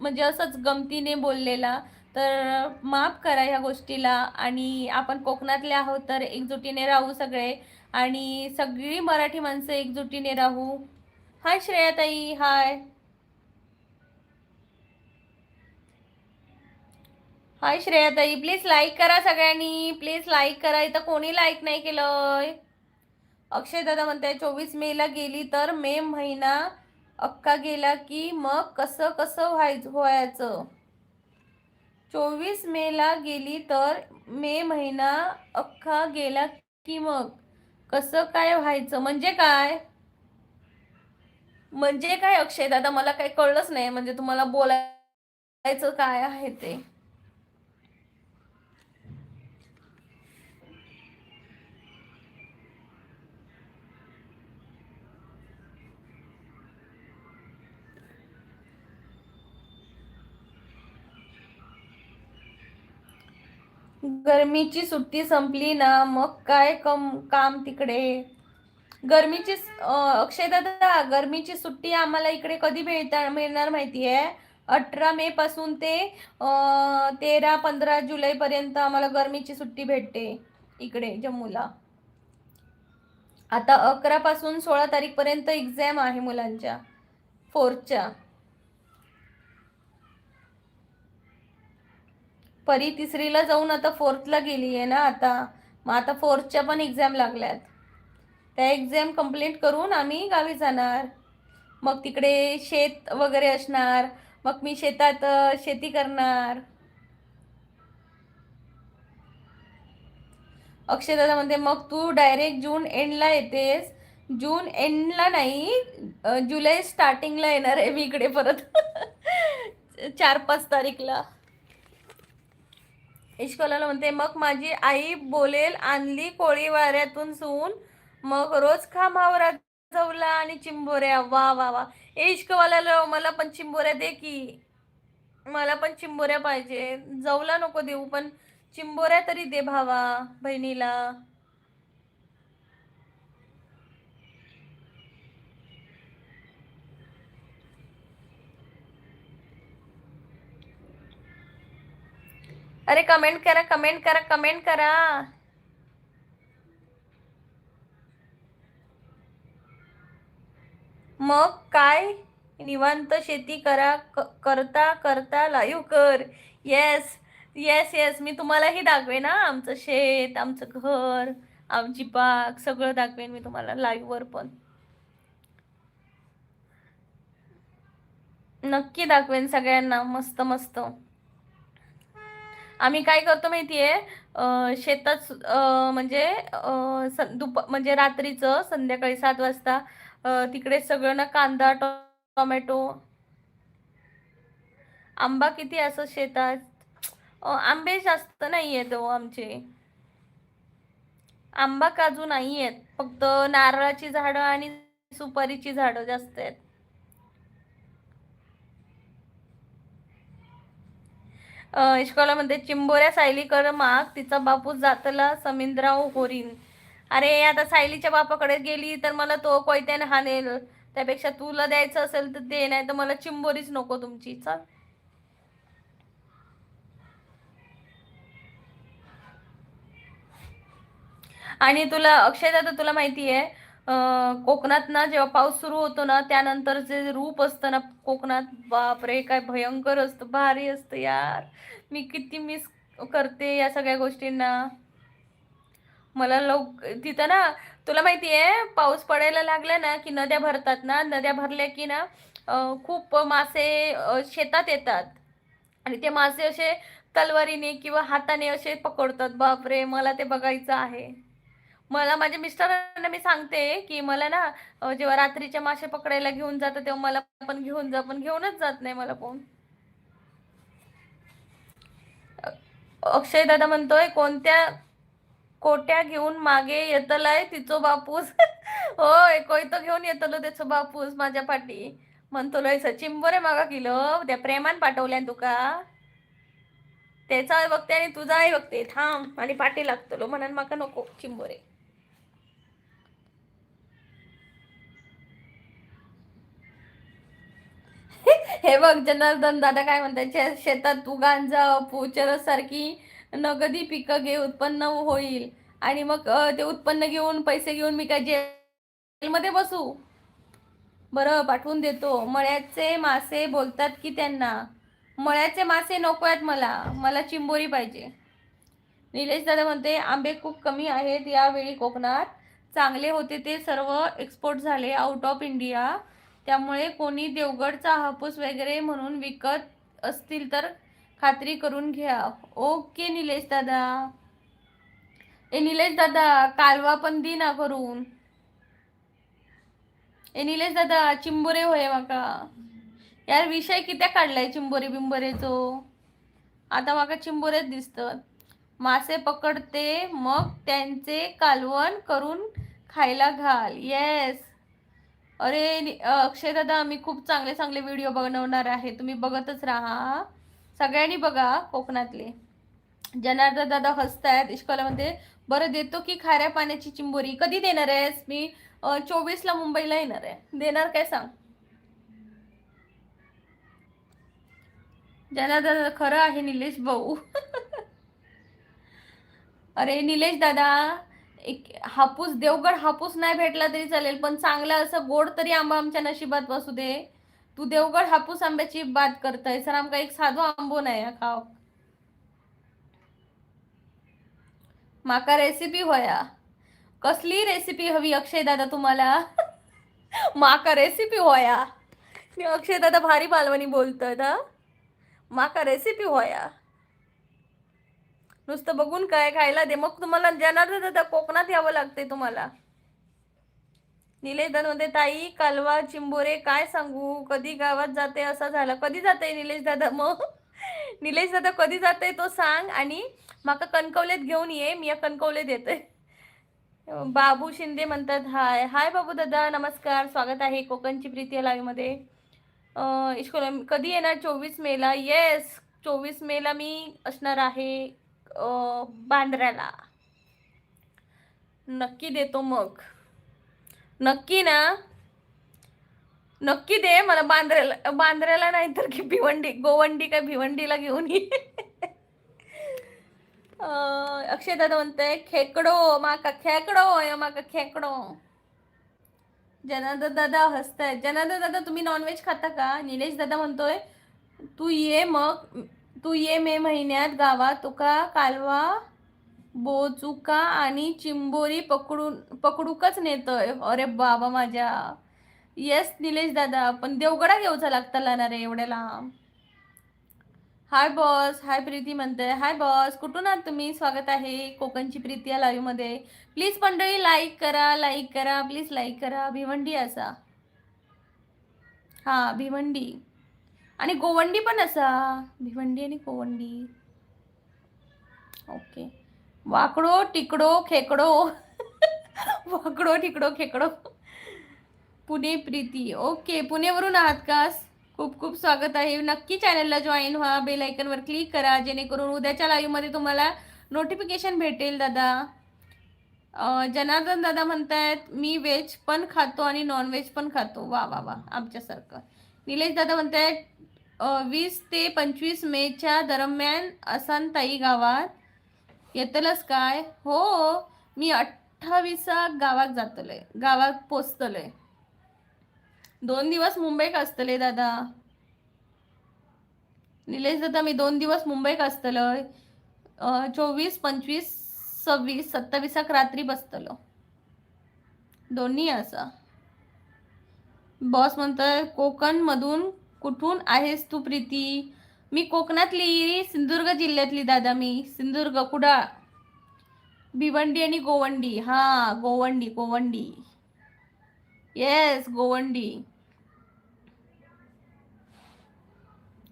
म्हणजे असंच गमतीने बोललेला, तर माफ करा ह्या गोष्टीला. आणि आपण कोकणातले आहोत तर एकजुटीने राहू सगळे. आणि सगळी मराठी माणसं एकजुटीने राहू. हाय श्रेयाताई, हाय. हाय श्रेयाताई, प्लीज लाईक करा सगळ्यांनी. प्लीज लाईक करा. इथं कोणी लाईक नाही केलंय. अक्षय दादा म्हणताय 24 मेला गेली तर मे महिना अख्खा गेला की मग कसं कसं व्हायचं. 24 मेला गेली तर मे महिना अख्खा गेला की मग कसं काय व्हायचं. म्हणजे काय? म्हणजे काय अक्षय दादा, मला काही कळलंच नाही. म्हणजे तुम्हाला बोलायचं काय आहे ते. गरमीची सुट्टी संपली ना मग काय काम तिकडे. गरमीची अक्षय दादा गरमीची सुट्टी आम्हाला इकडे कधी मिळणार माहितीये? 18 मे पासून ते 13-15 जुलै पर्यंत आम्हाला गरमीची सुट्टी भेटते इकडे जम्मूला. आता 11 पासून 16 तारीख पर्यंत एक्झाम आहे मुलांच्या 4च्या. परी 3रीला जाऊन आता 4थला गेली आहे ना आता. मग आता 4च्या पण एक्झाम लागल्यात. त्या एक्झाम कंप्लीट करून आम्ही गावी जाणार. मग तिकडे शेत वगैरे असणार. मग मी शेतात शेती करणार. अक्षय दादा म्हणते मग तू डायरेक्ट जून एंडला येतेस जून एंडला नाही, जुलै स्टार्टिंगला येणार आहे मी इकडे परत. 4-5 तारीखला. इश्कोलाला म्हणते मग माझी आई बोलेल आणली कोळी वाऱ्यातून सून, मग रोज खा मावरा जवला आणि चिंबोऱ्या. वा वा वा. इश्कवाल्याला मला पण चिंबोऱ्या दे की. मला पण चिंबोऱ्या पाहिजे. जवला नको देऊ, पण चिंबोऱ्या तरी दे भावा बहिणीला. अरे कमेंट करा, कमेंट करा, कमेंट करा. मग काय निवांत शेती करा, करता करता लाईव्ह कर. येस येस येस, मी तुम्हालाही दाखवेन ना, आमचं शेत, आमचं घर, आमची बाग सगळं दाखवेन मी तुम्हाला लाईव्ह वर पण. नक्की दाखवेन सगळ्यांना मस्त मस्त. आम्ही काय करतो माहितीये, शेतात म्हणजे म्हणजे रात्रीचं संध्याकाळी 7 वाजता तिकडे सगळं ना कांदा टोमॅटो. आंबा किती असं शेतात? आंबे जास्त नाही आहेत आमचे. आंबा काजू नाही आहेत, फक्त नारळाची झाडं आणि सुपारीची झाडं जास्त आहेत. इश्कॉला मध्ये चिंबोऱ्या सायलीकर माग तिचा बापूस जातला समिंद्राव होरीन. अरे आता सायलीच्या बापाकडे गेली तर मला तो कोयत्याने हाणेल. त्यापेक्षा तुला द्यायचं असेल तर दे, नाही तर मला चिंबोरीच नको तुमची. चल. आणि तुला अक्षय दादा तुला माहिती आहे, कोकणात ना जेव्हा पाऊस सुरू होतो ना त्यानंतर जे रूप असतं ना कोकणात, बापरे काय भयंकर असतं, भारी असतं यार. मी किती मिस करते या सगळ्या गोष्टींना. मला तिथं ना तुला माहिती आहे पाऊस पडायला लागला ना की नद्या भरतात ना, नद्या भरल्या की ना खूप मासे शेतात येतात आणि ते मासे असे तलवारीने किंवा हाताने असे पकडतात. बापरे मला ते बघायचं आहे. मला माझ्या मिस्टरांना मी सांगते की मला ना जेव्हा रात्रीचे मासे पकडायला घेऊन जातात तेव्हा मला पण घेऊन जा, पण घेऊनच जात नाही मला कोण. अक्षय दादा म्हणतोय कोणत्या कोट्या घेऊन मागे येतलाय तिचो बापूस. होय कोयतो घेऊन येतलो त्याचं बापूस माझ्या पाठी. म्हणतो लय चिंबोरे मागा किलो त्या प्रेमान पाठवल्या तुका. त्याचा बघते आणि तुझाही बघते, थांब आणि पाठी लागतलो म्हणून माका नको चिंबोरे. हे बघ जनार्दन दादा काय म्हणतात, शेतात तू गांजा पोचर सारखी नगदी पिकं घे उत्पन्न होईल आणि मग ते उत्पन्न घेऊन पैसे घेऊन मी काय जेलमध्ये बसू. बरं पाठवून देतो. मळ्याचे मासे बोलतात की त्यांना. मळ्याचे मासे नको आहेत मला, मला चिंबोरी पाहिजे. निलेश दादा म्हणते आंबे खूप कमी आहेत यावेळी कोकणात. चांगले होते ते सर्व एक्सपोर्ट झाले आउट ऑफ इंडिया. त्यामुळे कोणी देवगडचा हापूस वगैरे म्हणून विकत असतील तर खात्री करून घ्या. ओके निलेश दादा. निलेश दादा कालवा पण दी ना करून. निलेश दादा चिंबोरे होय माका यार. विषय किती काढलाय चिंबोरे बिंबोरेचो. आता माका चिंबोरेच दिसतात. मासे पकडते मग त्यांचे कालवण करून खायला घाल. येस. अरे अक्षय दादा मी खूप चांगले चांगले व्हिडिओ बनवणार आहे, तुम्ही बघतच राहा. सगळ्यांनी बघा कोकणातले. जनार्दन दादा हसतायत इश्कॉलामध्ये. बरं देतो की खाऱ्या पाण्याची चिंबोरी. कधी देणार आहेस? मी 24ला मुंबईला येणार आहे. देणार काय सांग. जनार्दन खरं आहे निलेश भाऊ. अरे निलेश दादा एक हापूस देवगड हापूस नाही भेटला तरी चालेल, पण चांगला असं गोड तरी आंबा आमच्या नशिबात बसू दे. तू देवगड हापूस आंब्याची बात करताय सर, आमका एक साधो आंबो नाही खाव. माका रेसिपी होया. कसली रेसिपी हवी अक्षय दादा तुम्हाला? माका रेसिपी होया. अक्षय दादा भारी बालवणी बोलतात हा. माका रेसिपी होया. नुसतं बघून काय खायला दे. मग तुम्हाला जनार्दन दादा कोकणात यावं लागते तुम्हाला. निलेश दादा म्हणते ताई कालवा चिंबोरे काय सांगू कधी गावात जाते असं झालं. कधी जाते निलेश दादा मग? निलेश दादा कधी जाते तो सांग आणि माका कणकवलेत घेऊन ये, मी या कणकवलेत येते. बाबू शिंदे म्हणतात हाय हाय बाबू दादा नमस्कार, स्वागत आहे कोकणची प्रीती लाईव्ह मध्ये. कधी येणार 24 मेला? येस 24 मेला मी असणार आहे बांद्र्याला. नक्की देतो मग, नक्की ना, नक्की दे मला. बांद्र्याला नाही तर की भिवंडी गोवंडी काय भिवंडीला घेऊन ये. अक्षय दादा म्हणते खेकडो माका खेकडो माका खेकडो. जनार्दन दादा हसतायत. जनार्दन दादा तुम्ही नॉनव्हेज खाता का? निलेश दादा म्हणतोय तू ये मग, तू ये मे महिन्यात गावात, तुका कालवा बोचुका आणि चिंबोरी पकडूकच नेतोय. अरे बाबा माझ्या. येस निलेश दादा पण देवगडा घेऊचा लागता ना रे एवढ्या लांब. हाय बॉस, हाय प्रीती म्हणते हाय बॉस, कुठून आहात तुम्ही? स्वागत आहे कोकणची प्रीती या लाईव्ह मध्ये. प्लीज मंडळी लाईक करा, लाईक करा, प्लीज लाईक करा. भिवंडी असा, हा भिवंडी आणि गोवंडी पण असा. भिवंडी आणि गोवंडी. ओके. वाकडो टिकडो खेकडो. वाकडो टिकडो खेकडो. पुणे प्रीती. ओके पुणेवरून आहात का? खूप खूप स्वागत आहे. नक्की चॅनलला जॉईन व्हा, बेल आयकनवर क्लिक करा जेणेकरून उद्याच्या लाईव्ह मध्ये तुम्हाला नोटिफिकेशन भेटेल. दादा जनार्दन दादा म्हणतायत मी व्हेज पण खातो आणि नॉन व्हेज पण खातो. वा वा वा आमच्यासारखं. निलेश दादा म्हणतायत 20 ते 25 मेच्या दरम्यान असाल ताई गावात, येतलच काय? हो मी 28 गावात जातलोय, गावात पोचतलोय. 2 दिवस मुंबईत असतले दादा. निलेश दादा मी 2 दिवस मुंबईत असतलोय. 24, 25, 26, 27 रात्री बसतलो. दोन्ही असा. बॉस म्हणतोय कोकण मधून कुठून आहेस तू प्रीती? मी कोकणातली, सिंधुदुर्ग जिल्ह्यातली दादा. मी सिंधुदुर्ग कुडाळ, भिवंडी आणि गोवंडी. हा गोवंडी गोवंडी. येस गोवंडी.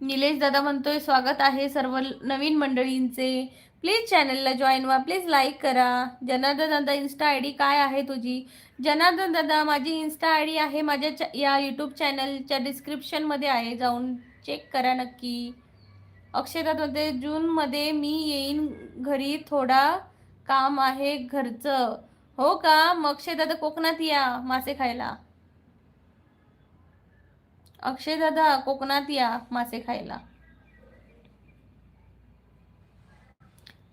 निलेश दादा म्हणतोय स्वागत आहे सर्व नवीन मंडळींचे. प्लीज चॅनलला जॉईन व्हा, प्लीज लाईक करा. जनार्दन दादा इन्स्टा आय डी काय आहे तुझी? जनार्दन दादा माझी इन्स्टा आय डी आहे माझ्या या यूट्यूब चॅनलच्या डिस्क्रिप्शनमध्ये आहे, जाऊन चेक करा नक्की. अक्षय दादा म्हणते जूनमध्ये मी येईन घरी, थोडा काम आहे घरचं. हो का? मग अक्षय दादा कोकणात या मासे खायला. अक्षय दादा कोकणात या मासे खायला.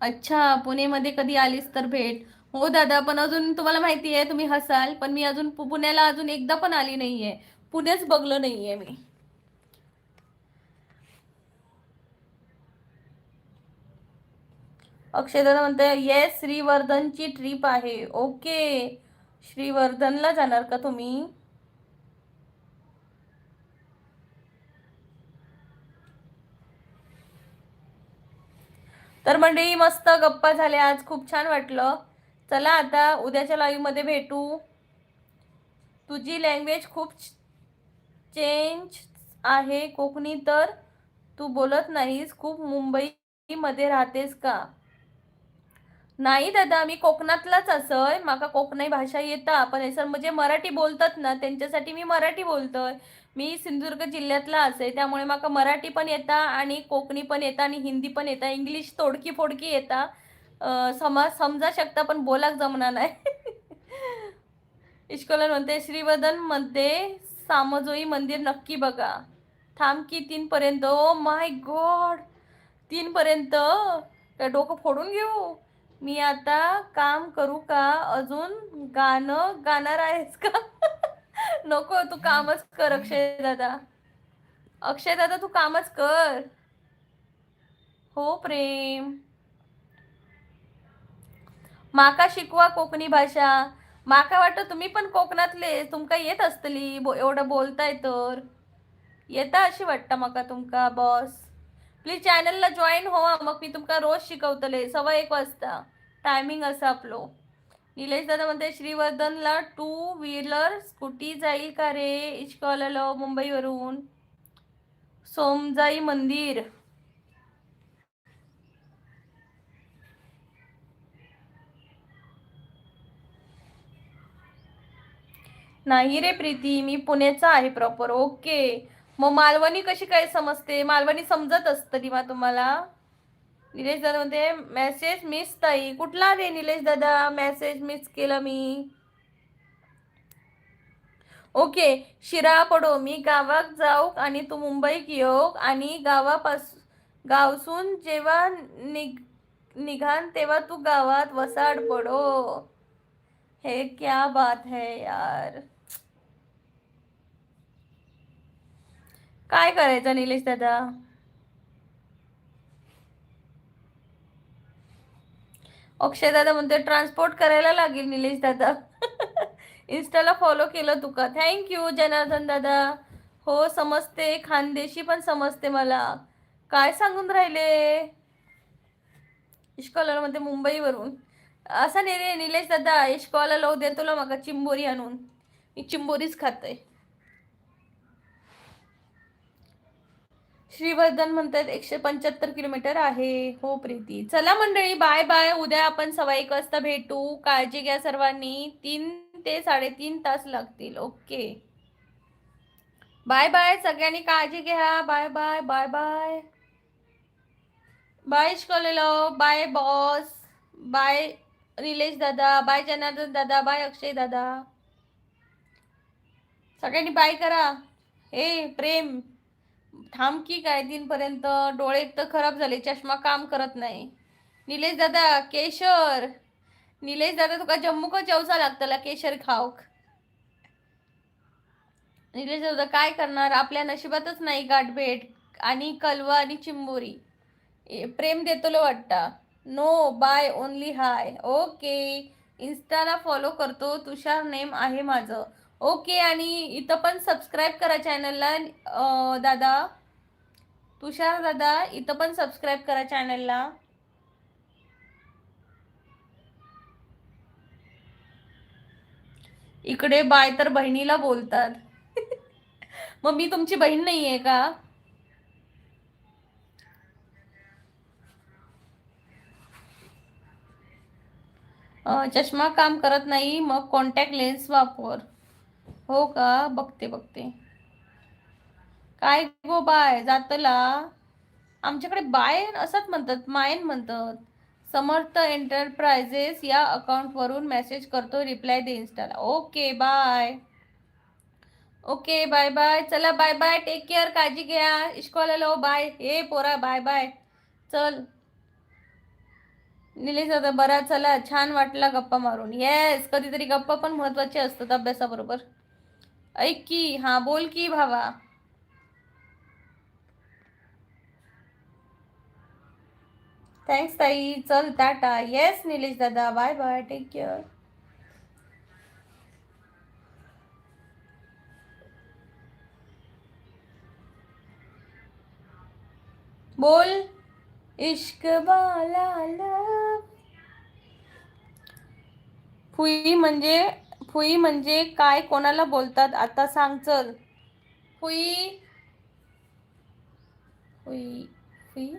अच्छा पुणेमध्ये कधी आलीस तर भेट. हो दादा पण अजून तुम्हाला माहिती आहे, तुम्ही हसाल पण मी अजून पुण्याला अजून एकदा पण आली नाहीये. पुणेच बघलं नाहीये मी. अक्षय दादा म्हणते येस श्रीवर्धनची ट्रिप आहे. ओके श्रीवर्धनला जाणार का तुम्ही? तर मंडळी मस्त गप्पा झाल्या आज, खूप छान वाटलं. चला आता उद्याच्या लाईव्ह मध्ये भेटू. तुझी लँग्वेज खूप चेंज आहे कोकणी तर तू बोलत नाहीस. खूप मुंबईमध्ये राहतेस का? नाही दादा मी कोकणातलाच असय, माका कोकणी भाषा येता पण सर म्हणजे मराठी बोलतात ना त्यांच्यासाठी मी मराठी बोलतोय. मी सिंधुदुर्ग जिल्ह्यातला असे त्यामुळे माका मराठी पण येता आणि कोकणी पण येता आणि हिंदी पण येता, इंग्लिश तोडकी फोडकी येता. समजा शकता पण बोलाक जमणार नाही. इश्कोलन म्हणते श्रीवर्धन मध्ये सामजोई मंदिर नक्की बघा. थांब की 3 पर्यंत. ओ माय गॉड 3 पर्यंत काय डोकं फोडून घेऊ? मी आता काम करू का? अजून गाणं गाणार आहेस का? नको तू कामच कर अक्षय दादा. अक्षय दादा तू कामच कर. हो प्रेम. माका शिकवा कोकणी भाषा. माका वाटतं तुम्ही पण कोकणातले, तुमका येत असतली एवढं बोलताय तर. येता अशी वाटतं माका तुमका बॉस. प्लीज चॅनलला जॉईन व्हा, मग मी तुमका रोज शिकवतले 1:15 वाजता टायमिंग असं आपलो. निलेश दादा म्हणते श्रीवर्धनला 2 व्हीलर स्कूटी जाईल का रे? इश्कॉललो मुंबईवरून. सोमजाई मंदिर. नाही रे प्रीती, मी पुण्याचा आहे प्रॉपर. ओके, मग मालवणी कशी काय समजते? मालवणी समजत असतं ती मग तुम्हाला. निलेश दादा म्हणते मेसेज मिस ताई. कुठला रे निलेश दादा मेसेज मिस केलं मी? ओके, शिरा पडो मी गावात जाऊ आणि तू मुंबईत येऊ आणि गावसून जेव्हा निघान तेव्हा तू गावात वसाड पडो. हे क्या बात है यार. काय करायचं निलेश दादा? अक्षय दादा म्हणते ट्रान्सपोर्ट करायला लागेल निलेश दादा. इन्स्टाला फॉलो केलं तुका, थँक्यू जनार्दन दादा. हो समजते, खानदेशी पण समजते मला. काय सांगून राहिले? इश्कॉलर म्हणते मुंबईवरून. असं नाही रे निलेश दादा, इश्कॉला लावू दे तुला मग चिंबोरी आणून. मी चिंबोरीच खाते. श्रीवर्धन म्हणतात 175 किलोमीटर आहे. हो प्रीती, चला मंडळी बाय बाय. उद्या आपण 1:15 वाजता भेटू. काळजी घ्या सर्वांनी. 3 ते 3.5 तास लागतील. ओके, बाय बाय सगळ्यांनी, काळजी घ्या. Bye bye bye bye bye इश्कॉलेलो, बाय बॉस, बाय निलेश दादा, बाय जनार्दन दादा, बाय अक्षय दादा. सगळ्यांनी बाय करा. हे प्रेम थांब की काय 3 पर्यंत. डोळे एक तर खराब झाले, चष्मा काम करत नाही. निलेश दादा केशर. निलेश दादा तुका जम्मू का जेवचा लागतला केशर खाऊक. निलेश दादा काय करणार, आपल्या नशिबातच नाही गाठभेट. आणि कलवा आणि चिंबोरी. प्रेम देतलो वाटता. No by only high. Okay, इन्स्टाला follow करतो. तुषार नेम आहे माझं. ओके, आणि इथं पण सबस्क्राईब करा चॅनलला. दादा तुषार दादा इथं पण सबस्क्राईब करा चॅनलला. इकडे बाय तर बहिणीला बोलतात. मग मी तुमची बहीण नाहीये का? चष्मा काम करत नाही, मग कॉन्टॅक्ट लेन्स वापर. हो का, बघते बघते. काय गो बाय जातला. आमच्याकडे बाय असंच म्हणतात, मायन म्हणतात. समर्थ एंटरप्राइजेस या अकाउंटवरून मेसेज करतो, रिप्लाय दे इन्स्टाला. Okay bye. Okay bye bye. चला बाय बाय, टेक केअर, काळजी घ्या. इश्कॉला बाय. हे पोरा बाय बाय. चल निलेश दादा बरा, चला छान वाटला गप्पा मारून. येस, कधीतरी गप्पा पण महत्वाचे असतात अभ्यासाबरोबर. ऐक की, हा बोल की भावा. थँक्स ताई. चल टाटा. येस निलेश दादा, बाय बाय, टेक केअर. बोल. इश्क वाला लव. फुई म्हणजे काय, कोणाला बोलतात आता सांग. चल फुई. फुई फुई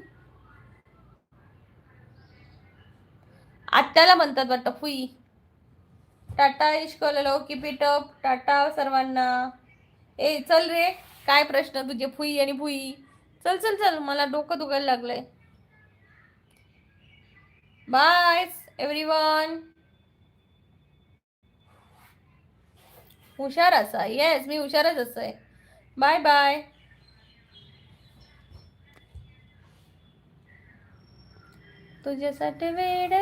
आत्याला म्हणतात वाटतं फुई. टाटा इश्कॉललो, कीप इट अप. टाटा सर्वांना. ए चल रे, काय प्रश्न तुझे फुई आणि फुई. चल चल चल, मला डोकं दुखायला लागलंय. Bye everyone. हुशार असा. येस, मी हुशारच असं. Bye bye. तुझ्यासाठी वेड